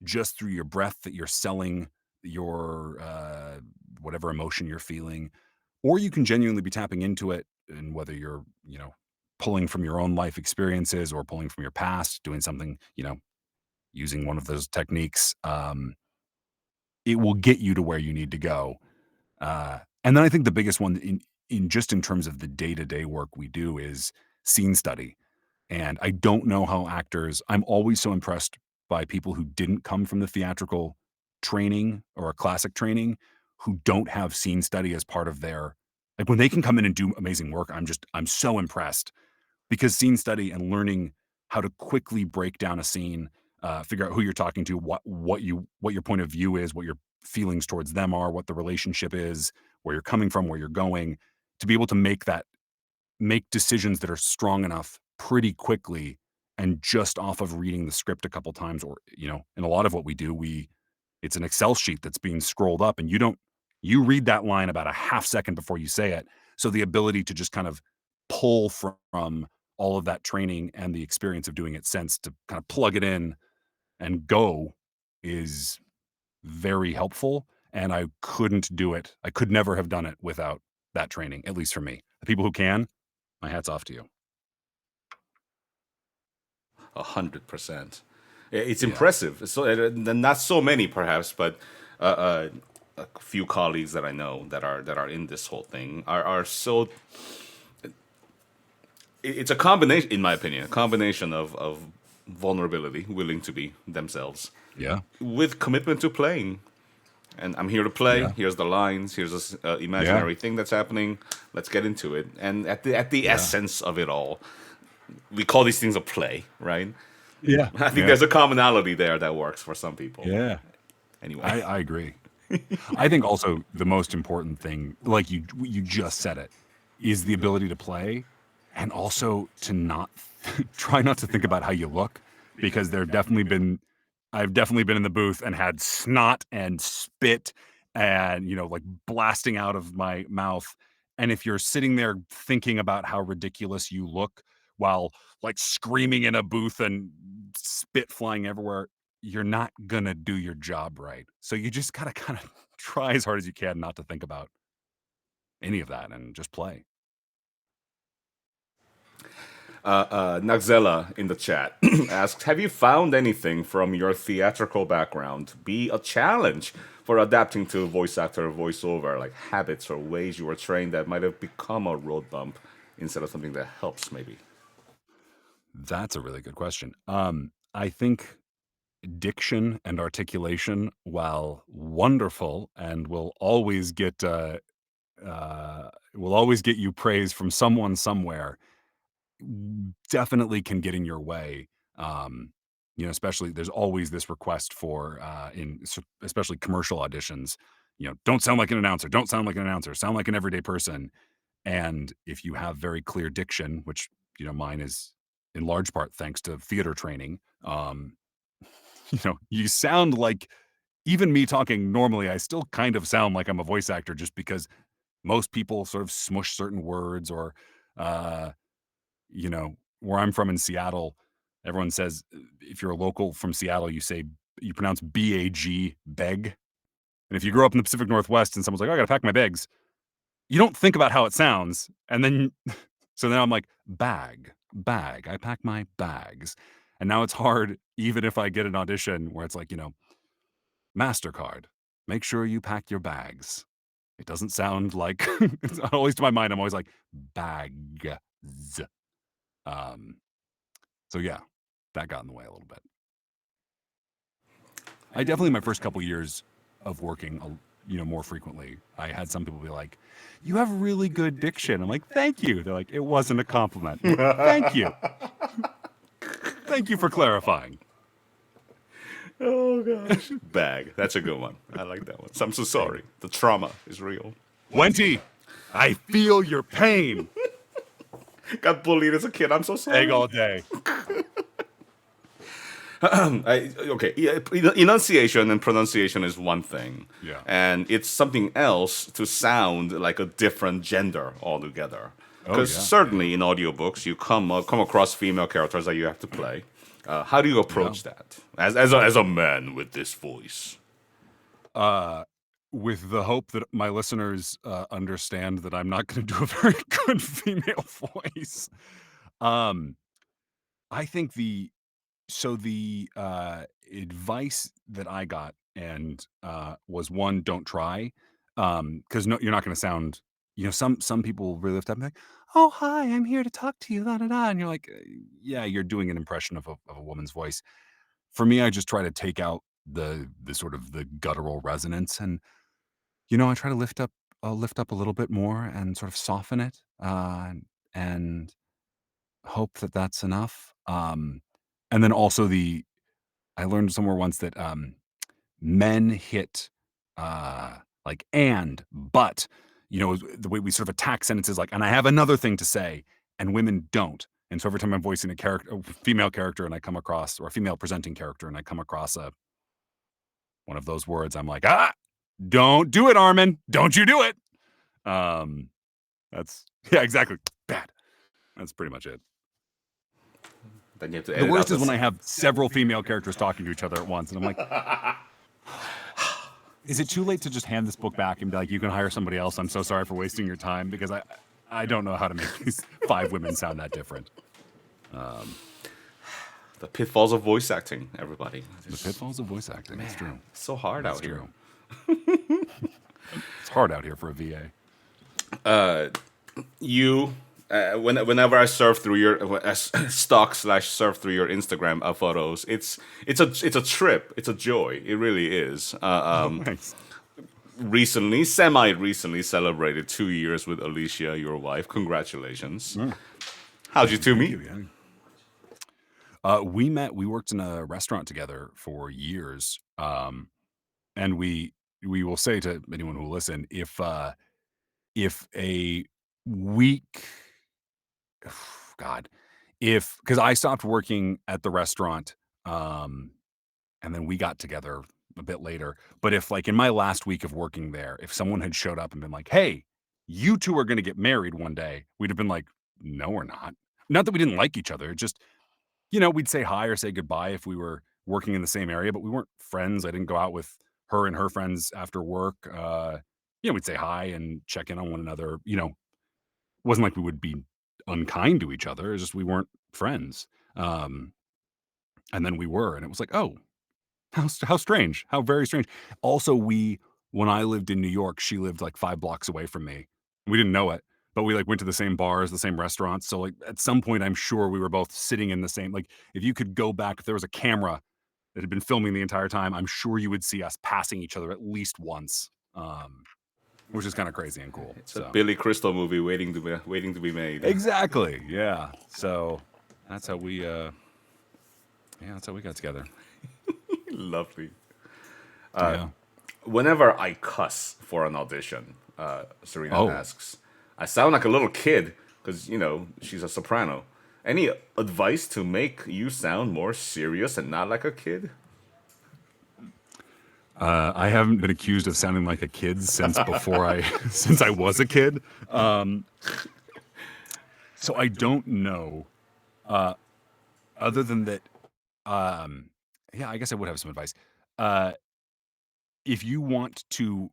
just through your breath that you're selling your, whatever emotion you're feeling, or you can genuinely be tapping into it, and whether you're, pulling from your own life experiences or pulling from your past, doing something, using one of those techniques, it will get you to where you need to go. And then I think the biggest one in terms of the day-to-day work we do is scene study. And I don't know how actors, I'm always so impressed by people who didn't come from the theatrical training or a classic training, who don't have scene study as part of their, like, when they can come in and do amazing work, I'm so impressed, because scene study and learning how to quickly break down a scene, figure out who you're talking to, what your point of view is, what your feelings towards them are, what the relationship is, where you're coming from, where you're going, to be able to make decisions that are strong enough pretty quickly, and just off of reading the script a couple times, or in a lot of what we do, it's an Excel sheet that's being scrolled up, and you read that line about a half second before you say it. So the ability to just kind of pull from all of that training and the experience of doing it since, to kind of plug it in and go, is very helpful. And I couldn't do it. I could never have done it without that training, at least for me. The people who can, my hat's off to you. 100%. It's Yeah. impressive. So not so many, perhaps, but a few colleagues that I know that are in this whole thing are so. It's a combination, in my opinion, a combination of vulnerability, willing to be themselves, Yeah. with commitment to playing. And I'm here to play. Yeah. Here's the lines. Here's this Yeah. imaginary thing that's happening. Let's get into it. And at the Yeah. essence of it all, we call these things a play, right? Yeah. I think Yeah. there's a commonality there that works for some people. Yeah. Anyway, I agree. I think also the most important thing, like you just said it, is the ability to play, and also to not try not to think about how you look, because I've definitely been in the booth and had snot and spit and like blasting out of my mouth. And if you're sitting there thinking about how ridiculous you look while like screaming in a booth and spit flying everywhere, you're not gonna do your job right. So you just gotta kind of try as hard as you can not to think about any of that and just play. Naxella in the chat asks, "Have you found anything from your theatrical background to be a challenge for adapting to voice actor voiceover, like habits or ways you were trained that might have become a road bump instead of something that helps, maybe?" That's a really good question. I think diction and articulation, while wonderful and will always get you praise from someone somewhere, definitely can get in your way. Um, especially there's always this request for especially commercial auditions. Don't sound like an announcer. Don't sound like an announcer. Sound like an everyday person. And if you have very clear diction, which mine is in large part thanks to theater training, you sound like even me talking normally, I still kind of sound like I'm a voice actor just because most people sort of smush certain words or, uh, where I'm from in Seattle, everyone says if you're a local from Seattle, you pronounce B-A-G, beg. And if you grow up in the Pacific Northwest and someone's like, "Oh, I gotta pack my bags," you don't think about how it sounds. And then, so now I'm like, bag, I pack my bags. And now it's hard, even if I get an audition where it's like, MasterCard, make sure you pack your bags. It doesn't sound like, it's always to my mind, I'm always like, bags. Um, so yeah, that got in the way a little bit. I definitely, my first couple years of working, more frequently, I had some people be like, "You have really good diction." I'm like, "Thank you." They're like, "It wasn't a compliment." I'm like, "Thank you. Thank you for clarifying." Oh gosh, bag. That's a good one. I like that one. So I'm so sorry. The trauma is real. Wenty, I feel your pain. Got bullied as a kid. I'm so sorry. Egg all day. Okay, yeah, enunciation and pronunciation is one thing. Yeah. And it's something else to sound like a different gender altogether. Because yeah. certainly in audiobooks, you come across female characters that you have to play. How do you approach that as a man with this voice? With the hope that my listeners understand that I'm not going to do a very good female voice. Um, I think the advice that I got and was one, don't try, because no, you're not going to sound. Some people really lift up and be like, "Oh, hi, I'm here to talk to you," da da da, and you're like, "Yeah, you're doing an impression of a woman's voice." For me, I just try to take out the sort of the guttural resonance, and I try to lift up a little bit more and sort of soften it, and hope that that's enough. And then also I learned somewhere once that, men hit, like, "and," "but," the way we sort of attack sentences like, "And I have another thing to say," and women don't. And so every time I'm voicing a female character and I come across or a female presenting character and I come across one of those words, I'm like, "Ah, don't do it, Armen. Don't you do it." Um, that's yeah, exactly. Bad. That's pretty much it. Then you have to The edit out worst is this. when I have several female characters talking to each other at once, and I'm like, is it too late to just hand this book back and be like, "You can hire somebody else. I'm so sorry for wasting your time," because I don't know how to make these 5 women sound that different. The pitfalls of voice acting, everybody. The pitfalls of voice acting. It's true. It's so hard It's out here. true. It's hard out here for a VA. Whenever I surf through your stalk/surf through your Instagram photos, it's a trip. It's a joy. It really is. Thanks. Semi recently celebrated 2 years with Alicia, your wife. Congratulations. How'd you two meet? Thank you, we worked in a restaurant together for years. And we will say to anyone who will listen, if a week, God, because I stopped working at the restaurant, and then we got together a bit later. But if like in my last week of working there, if someone had showed up and been like, "Hey, you two are going to get married one day," we'd have been like, "No, we're not. not that we didn't like each other, just, we'd say hi or say goodbye if we were working in the same area, but we weren't friends. I didn't go out with her and her friends after work. We'd say hi and check in on one another. Wasn't like we would be unkind to each other. It's just we weren't friends. Um, and then we were, and it was like, oh, how strange, how very strange. Also, when I lived in New York, she lived like 5 blocks away from me. We didn't know it, but we like went to the same bars, the same restaurants. So like at some point, I'm sure we were both sitting in the same. Like if you could go back, if there was a camera that had been filming the entire time, I'm sure you would see us passing each other at least once, which is kind of crazy and cool. It's a So Billy Crystal movie waiting to be made. exactly, yeah. So that's how we, that's how we got together. Lovely. Yeah. Whenever I cuss for an audition, Serena Oh. asks, I sound like a little kid because, she's a soprano. Any advice to make you sound more serious and not like a kid? I haven't been accused of sounding like a kid since before since I was a kid. So I don't know. Other than that, yeah, I guess I would have some advice. Uh, if you want to,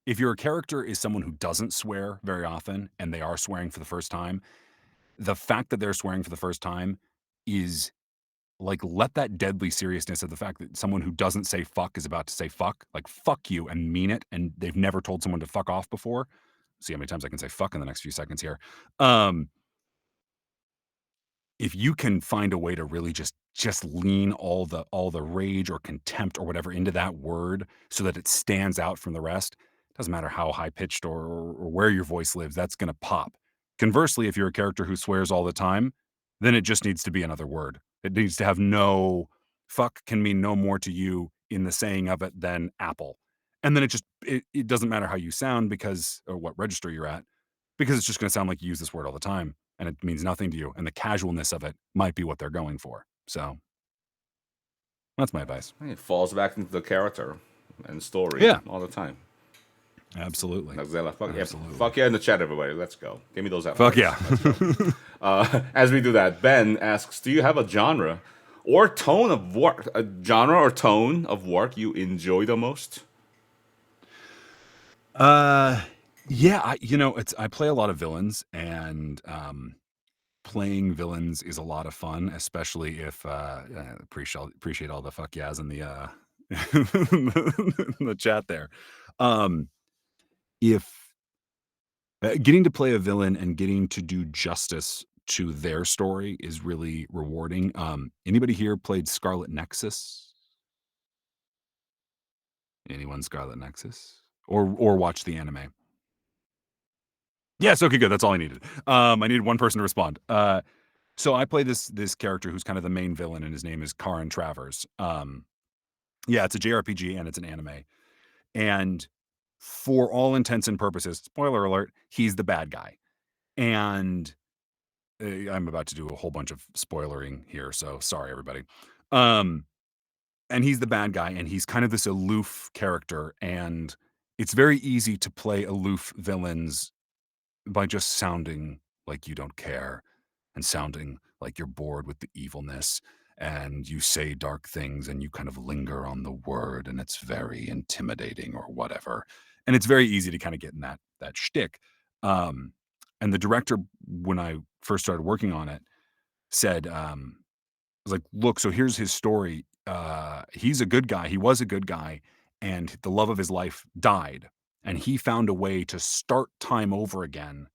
if your character is someone who doesn't swear very often and they are swearing for the first time, the fact that they're swearing for the first time is like, let that deadly seriousness of the fact that someone who doesn't say fuck is about to say fuck, like fuck you and mean it, and they've never told someone to fuck off before. See how many times I can say fuck in the next few seconds here. Um, if you can find a way to really just lean all the rage or contempt or whatever into that word so that it stands out from the rest, doesn't matter how high pitched or where your voice lives, that's going to pop. Conversely, if you're a character who swears all the time, then it just needs to be another word. It needs to have no fuck can mean no more to you in the saying of it than apple. And then it doesn't matter how you sound because or what register you're at because it's just going to sound like you use this word all the time and it means nothing to you. And the casualness of it might be what they're going for. So that's my advice. It falls back into the character and story Yeah, all the time. absolutely. Like Zella, Absolutely. fuck yeah in the chat, everybody. Let's go. Give me those F Fuck words. yeah. Let's go. As we do that, Ben asks, do you have a genre or tone of work, a genre or tone of work you enjoy the most? Yeah, I play a lot of villains and playing villains is a lot of fun, especially if appreciate all the fuck yeahs in the in the chat there. Um if getting to play a villain and getting to do justice to their story is really rewarding. Anybody here played Scarlet Nexus? Anyone Scarlet Nexus? Or watch the anime? Yes, okay, good. That's all I needed. I needed one person to respond. So I play this character who's kind of the main villain, and his name is Karin Travers. Yeah, it's a JRPG and it's an anime. And for all intents and purposes, spoiler alert, he's the bad guy. And I'm about to do a whole bunch of spoilering here, so sorry everybody. Um, and he's the bad guy, and he's kind of this aloof character, and it's very easy to play aloof villains by just sounding like you don't care and sounding like you're bored with the evilness and you say dark things and you kind of linger on the word and it's very intimidating or whatever. And it's very easy to kind of get in that shtick. Um, and the director, when I first started working on it, said, was like, look, so here's his story. He's a good guy. He was a good guy, and the love of his life died. And he found a way to start time over again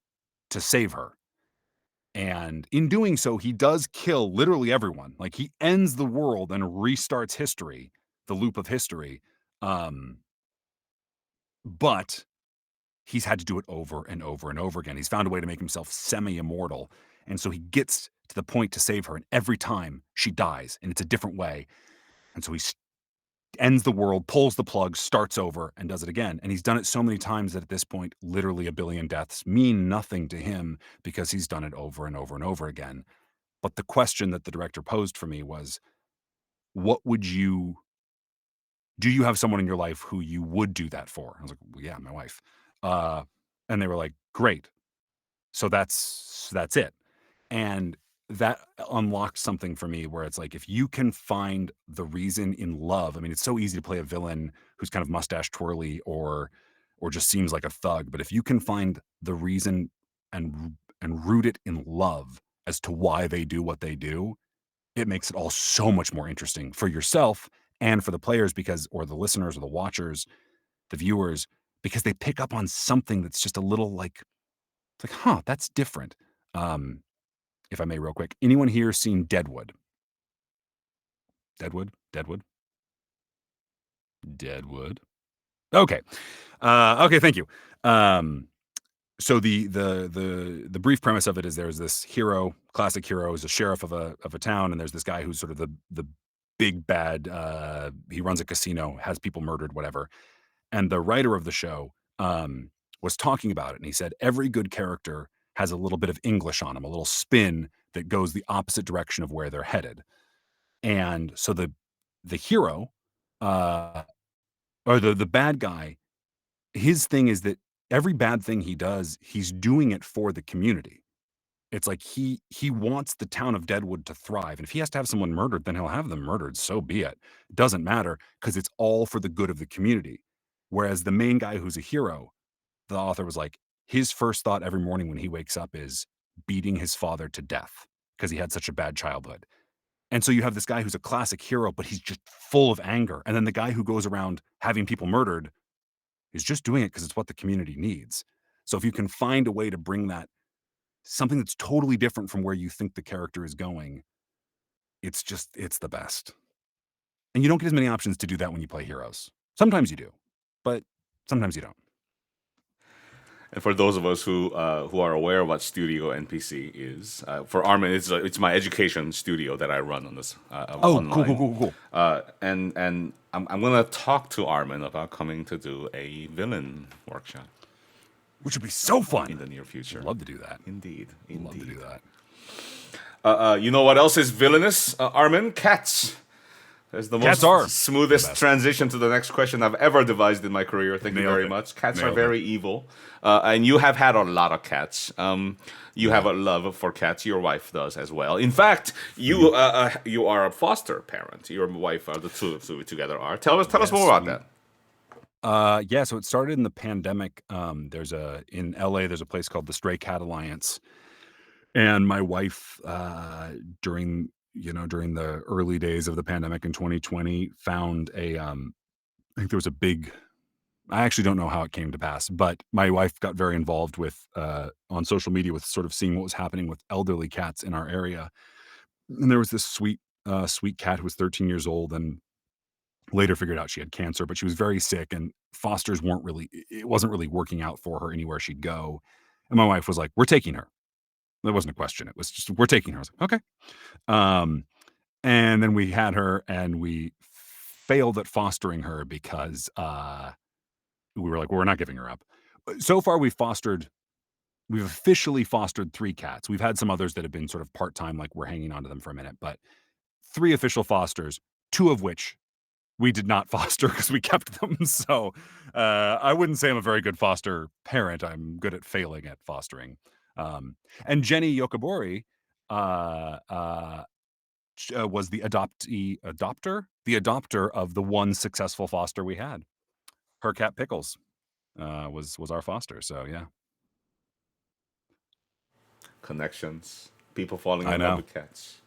to save her. And in doing so, he does kill literally everyone. Like he ends the world and restarts history, the loop of history. Um, but he's had to do it over and over and over again. He's found a way to make himself semi-immortal. And so he gets to the point to save her. And every time she dies, and it's a different way. And so ends the world, pulls the plug, starts over, and does it again. And he's done it so many times that at this point, literally a billion deaths mean nothing to him because he's done it over and over and over again. But the question that the director posed for me was, what would you do you have someone in your life who you would do that for? I was like, well, yeah, my wife. Uh, and they were like, great. So that's it. And that unlocked something for me where it's like, if you can find the reason in love, I mean, it's so easy to play a villain who's kind of mustache twirly or just seems like a thug. But if you can find the reason and root it in love as to why they do what they do, it makes it all so much more interesting for yourself and for the players because or the listeners or the watchers, the viewers, because they pick up on something that's just a little like it's like, huh, that's different. Um, if I may, real quick, anyone here seen Deadwood? Deadwood? Deadwood? Deadwood? Okay. Okay, thank you. Um, so the brief premise of it is there's this hero, classic hero, is a sheriff of a town, and there's this guy who's sort of the big bad. He runs a casino, has people murdered, whatever. And the writer of the show was talking about it, and he said every good character has a little bit of English on them, a little spin that goes the opposite direction of where they're headed. And so the hero, uh, or the bad guy, his thing is that every bad thing he does, he's doing it for the community. It's like he wants the town of Deadwood to thrive, and if he has to have someone murdered, then he'll have them murdered, so be it. Doesn't matter because it's all for the good of the community. Whereas the main guy who's a hero, the author was like, his first thought every morning when he wakes up is beating his father to death because he had such a bad childhood. And so you have this guy who's a classic hero, but he's just full of anger. And then the guy who goes around having people murdered is just doing it because it's what the community needs. So if you can find a way to bring that something that's totally different from where you think the character is going, it's the best. And you don't get as many options to do that when you play heroes. Sometimes you do, but sometimes you don't. And for those of us who are aware of what Studio NPC is, for Armin, it's my education studio that I run on this Oh, cool, cool, online. cool, cool. And I'm gonna talk to Armin about coming to do a villain workshop Which would be so fun. in the near future. I'd love to do that. Indeed, I'd love to do indeed. that. You know what else is villainous, Armin? Cats. That's the Cats most are smoothest the best. transition to the next question I've ever devised in my career. Thank you Nailed very it. much. Cats are Nailed it. very evil, and you have had a lot of cats. You have a love for cats. Your wife does as well. In fact, you are a foster parent. Your wife, the two of you together are. Tell us Yes, more about that. Yeah, so it started in the pandemic. In LA, there's a place called the Stray Cat Alliance. And my wife, during the early days of the pandemic in 2020, found I think there was a big I actually don't know how it came to pass, but my wife got very involved with on social media with sort of seeing what was happening with elderly cats in our area. And there was this sweet cat who was 13 years old and later figured out she had cancer, but she was very sick and fosters it wasn't really working out for her anywhere she'd go. And my wife was like, "We're taking her." There wasn't a question. It was just, "We're taking her." I was like, "Okay." Um, and then we had her and we failed at fostering her because we were like, "Well, we're not giving her up." So far we've officially fostered 3 cats. We've had some others that have been sort of part-time, like we're hanging on to them for a minute, but 3 official fosters, 2 of which we did not foster because we kept them. So I wouldn't say I'm a very good foster parent. I'm good at failing at fostering. Um, and Jenny Yokobori uh, uh, was the the adopter of the one successful foster we had. Her cat Pickles was our foster. So yeah, Connections. People falling I in love know. with cats.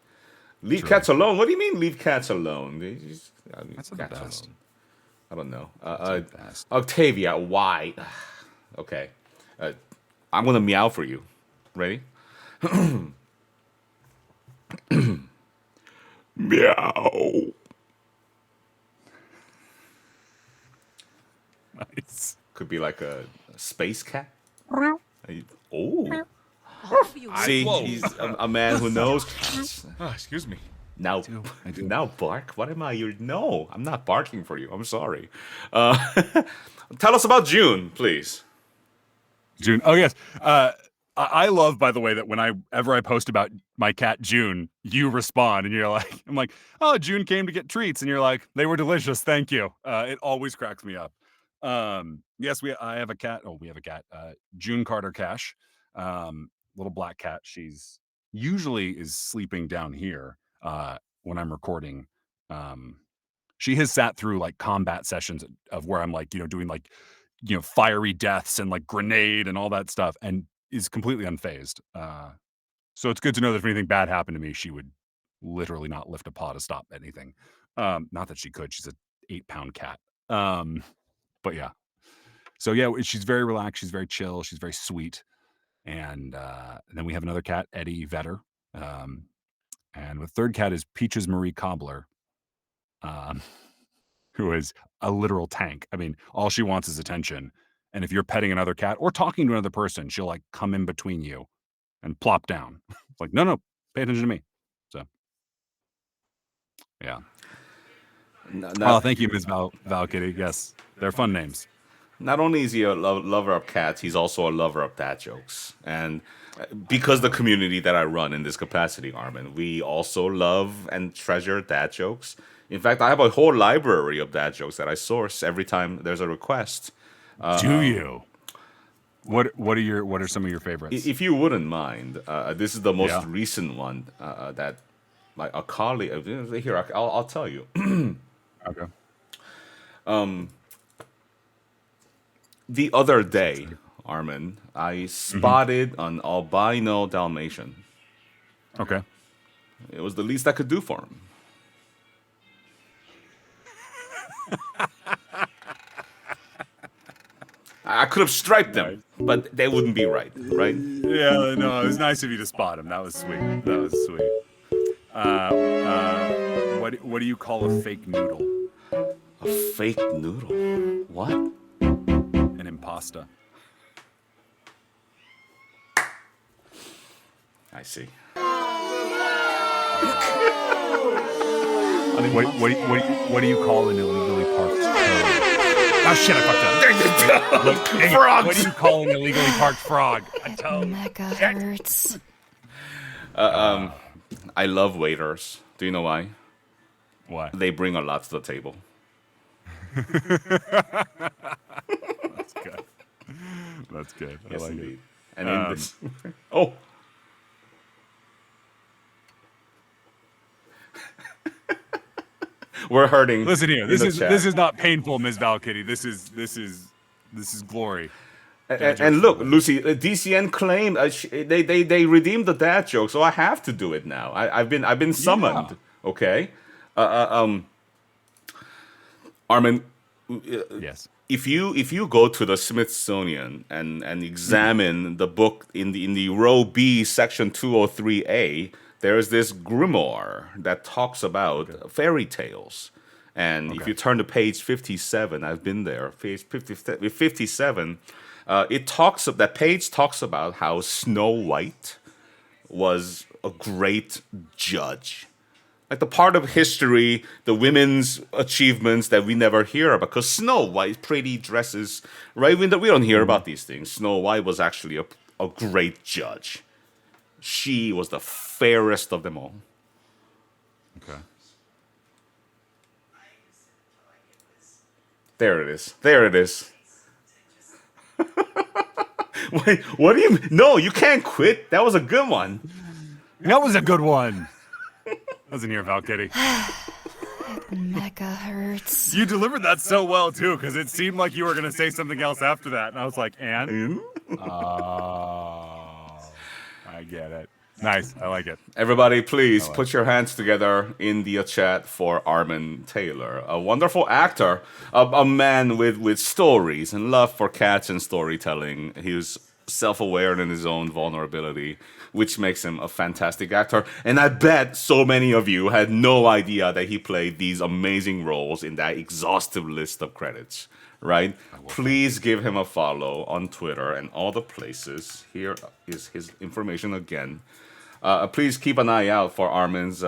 Leave True. cats alone. What do you mean, leave cats alone? Leave That's the cats best. alone. I don't know. That's the best. Octavia, why? Okay. Uh, I'm gonna meow for you. Ready? Meow. Nice. Could be like a space cat. Oh, see, Whoa. he's a man who knows cats. Excuse me. Now, I do. now bark. What am I? No, I'm not barking for you. I'm sorry. Tell us about June, please. June. Oh yes. I love, by the way, that whenever I post about my cat June, you respond and you're like, I'm like, "Oh, June came to get treats," and you're like, "They were delicious, thank you." It always cracks me up. Yes, I have a cat. Oh, we have a cat. June Carter Cash, little black cat. usually is sleeping down here when I'm recording. Um, she has sat through like combat sessions of where I'm like, doing like, fiery deaths and like grenade and all that stuff, and is completely unfazed. So it's good to know that if anything bad happened to me, she would literally not lift a paw to stop anything. Not that she could. She's a 8-pound cat. But yeah. So yeah, she's very relaxed. She's very chill. She's very sweet. And then we have another cat, Eddie Vedder. And the third cat is Peaches Marie Cobbler, um, who is a literal tank. I mean, all she wants is attention. And if you're petting another cat or talking to another person, she'll like come in between you and plop down. It's like, no, pay attention to me. So, yeah. Oh, thank you, Ms. Val Kitty. Yes, they're fun names. Not only is he a lover of cats, he's also a lover of dad jokes. And because the community that I run in this capacity, Armen, we also love and treasure dad jokes. In fact, I have a whole library of dad jokes that I source every time there's a request. Do you? What are some of your favorites? If you wouldn't mind, this is the most recent one that like a colleague. Here, I'll tell you. Okay. The other day, Armen, I spotted an albino Dalmatian. Okay. It was the least I could do for him. I could have striped them, but they wouldn't be right? Yeah, no, it was nice of you to spot him. That was sweet. What do you call a fake noodle? A fake noodle? What? An impasta. I see. What do you call an illegally parked toad? Oh shit! I fucked up. There you go. Frogs. What do you call an illegally parked frog? A toad. Megahertz. I love waiters. Do you know why? Why? They bring a lot to the table. That's good. That's good. Yes, I like indeed. it. And in this, oh. We're hurting. Listen here. This is not painful, Ms. Val Kitty. This is glory. And look, Lucy, DCN claimed they redeemed the dad joke, so I have to do it now. I've been summoned. Yeah. Okay, Armen. Yes. If you go to the Smithsonian and examine the book in the row B, section 203A, there is this grimoire that talks about fairy tales. And if you turn to page 57, I've been there. Page 57, that page talks about how Snow White was a great judge. Like the part of history, the women's achievements that we never hear about, because Snow White, pretty dresses, right? We don't hear about these things. Snow White was actually a great judge. She was the fairest of them all. Okay. There it is. There it is. Wait, what do you mean? No, you can't quit. That was a good one. That was a good one. Wasn't here, Val Kitty. Megahertz. You delivered that so well, too, because it seemed like you were going to say something else after that. And I was like, and? Oh, I get it. Nice. I like it. Everybody, please put your hands together in the chat for Armen Taylor, a wonderful actor, a man with stories and love for cats and storytelling. He was self-aware in his own vulnerability, which makes him a fantastic actor. And I bet so many of you had no idea that he played these amazing roles in that exhaustive list of credits, right? Please give him a follow on Twitter and all the places. Here is his information again. Please keep an eye out for Armen's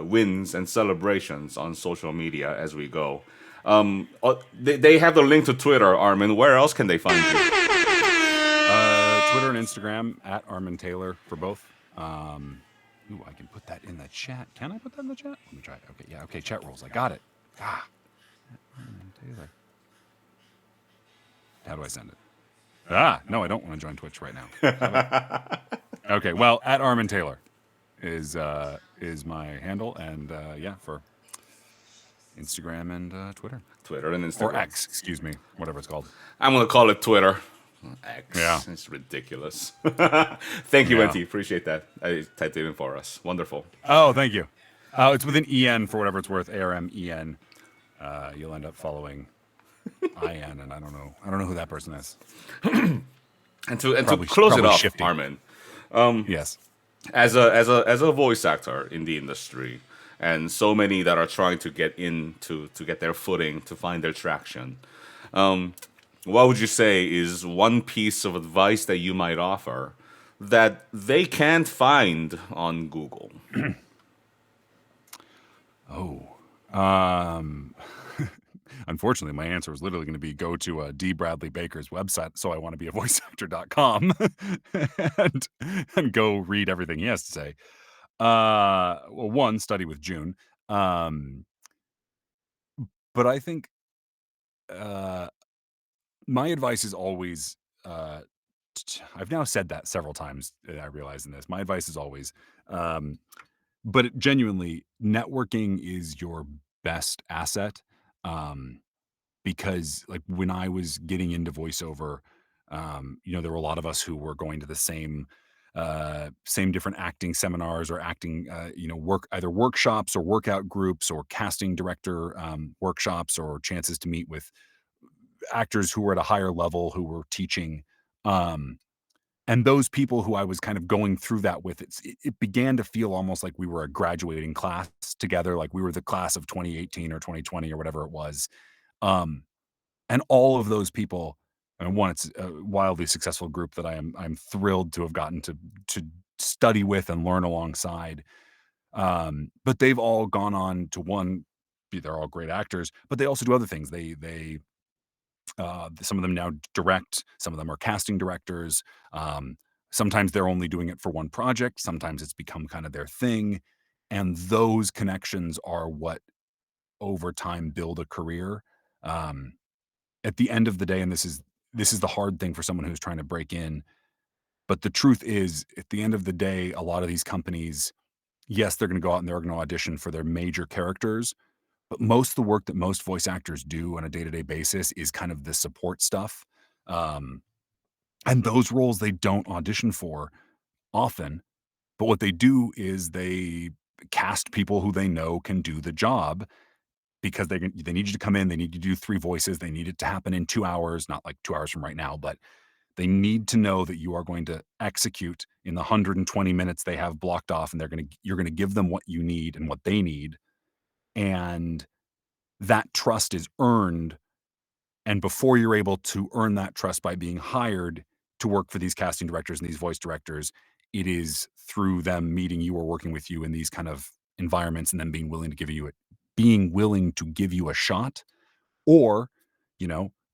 wins and celebrations on social media as we go. They have the link to Twitter, Armen. Where else can they find you? Twitter and Instagram at Armen Taylor for both. Ooh, I can put that in the chat. Can I put that in the chat? Let me try it. Okay, yeah, okay, chat rules. I got it. Armen Taylor. How do I send it? No, I don't want to join Twitch right now. Okay, well, at Armen Taylor is my handle, and yeah, for Instagram and Twitter Twitter and or Instagram. X, excuse me, whatever it's called. I'm gonna call it Twitter. Yeah, X. It's ridiculous. Thank you, yeah. Venti. Appreciate that. I typed it in for us. Wonderful. Oh, thank you. It's with an EN for whatever it's worth. ARMEN. You'll end up following IN, and I don't know. I don't know who that person is. And to Probably close it probably off, shifty. Armin, Yes. as a voice actor in the industry, and so many that are trying to get in to get their footing, to find their traction. What would you say is one piece of advice that you might offer that they can't find on Google? Oh. Um. Unfortunately, my answer was literally going to be go to D. Bradley Baker's website, so I want to be a voiceactor.com and, and go read everything he has to say. Well, one, study with June. Um, but I think uh, my advice is always, uh, I've now said that several times, I realize in this. My advice is always, um, genuinely, networking is your best asset. Um, because like when I was getting into voiceover, there were a lot of us who were going to the same different acting seminars or acting, work either workshops or workout groups or casting director workshops or chances to meet with actors who were at a higher level who were teaching. Um, and those people who I was kind of going through that with, it began to feel almost like we were a graduating class together, like we were the class of 2018 or 2020 or whatever it was. Um, and all of those people, and one, it's a wildly successful group that I'm thrilled to have gotten to study with and learn alongside. But they've all gone on to they're all great actors, but they also do other things. Some of them now direct, some of them are casting directors. Um, Sometimes they're only doing it for one project, sometimes it's become kind of their thing. And those connections are what over time build a career. Um, at the end of the day, and this is the hard thing for someone who's trying to break in, but the truth is, at the end of the day, a lot of these companies, yes, they're gonna go out and they're gonna audition for their major characters, but most of the work that most voice actors do on a day-to-day basis is kind of the support stuff, um, and those roles they don't audition for often, but what they do is they cast people who they know can do the job because they need you to come in, they need you to do 3 voices, they need it to happen in 2 hours, not like 2 hours from right now, but they need to know that you are going to execute in the 120 minutes they have blocked off, and you're gonna give them what you need and what they need, and that trust is earned, and before you're able to earn that trust by being hired to work for these casting directors and these voice directors, it is through them meeting you or working with you in these kind of environments and then being willing to give you a shot. Or,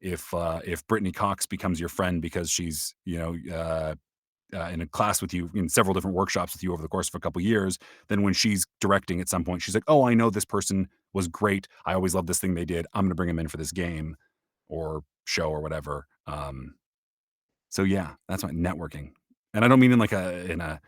if Brittany Cox becomes your friend because she's, in a class with you in several different workshops with you over the course of a couple years, then when she's directing at some point, she's like, "Oh, I know this person was great. I always loved this thing they did. I'm going to bring them in for this game or show or whatever." So yeah, that's my networking, and I don't mean in a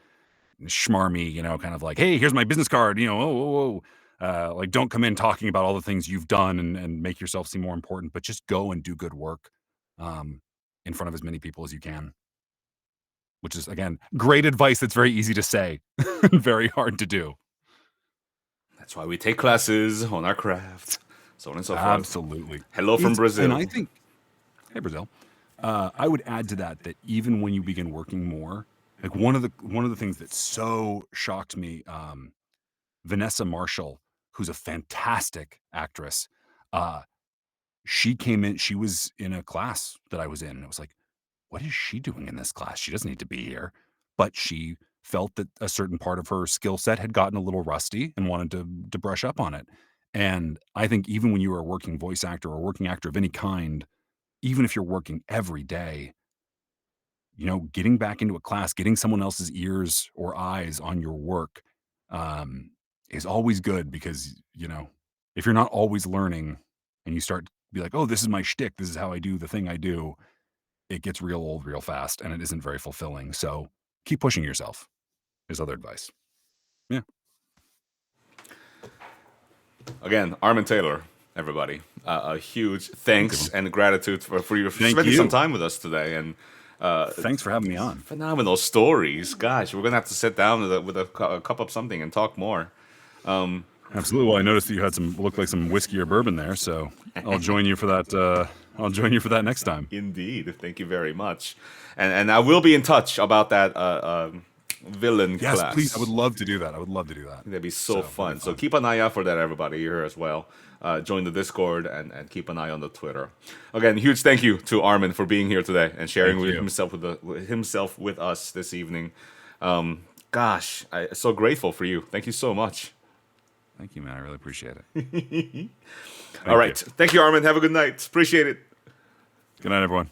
schmarmy, kind of like, "Hey, here's my business card." Oh, whoa, whoa. Like, don't come in talking about all the things you've done and make yourself seem more important, but just go and do good work um, in front of as many people as you can. Which is, again, great advice that's very easy to say and very hard to do. That's why we take classes on our craft, so on and so forth. Absolutely. Hello from And I Brazil. think, hey, Brazil, I would add to that even when you begin working more, like one of the things that so shocked me, Vanessa Marshall, who's a fantastic actress, uh, she was in a class that I was in, and it was like, what is she doing in this class? She doesn't need to be here. But she felt that a certain part of her skill set had gotten a little rusty and wanted to brush up on it. And I think even when you are a working voice actor or working actor of any kind, even if you're working every day, getting back into a class, getting someone else's ears or eyes on your work um, is always good because, if you're not always learning and you start to be like, oh, this is my shtick, this is how I do the thing I do, it gets real old real fast and it isn't very fulfilling. So keep pushing yourself is other advice. Yeah. Again, Armen Taylor, everybody. A huge thanks and gratitude for you Thank spending you. some time with us today. And Thanks for having me on. phenomenal stories. Gosh, we're going to have to sit down with a cup of something and talk more. Absolutely. Well, I noticed that you had looked like some whiskey or bourbon there, so I'll join you for that. I'll join you for that next time. Indeed. Thank you very much. And I will be in touch about that villain Yes, class. please. I would love to do that. That'd be so fun. So keep an eye out for that, everybody, here as well. Join the Discord and keep an eye on the Twitter. Again, huge thank you to Armen for being here today and sharing Thank with you. himself with us this evening. Gosh, I'm so grateful for you. Thank you so much. Thank you, man. I really appreciate it. All right. Thank you, Armen. Have a good night. Appreciate it. Good night, everyone.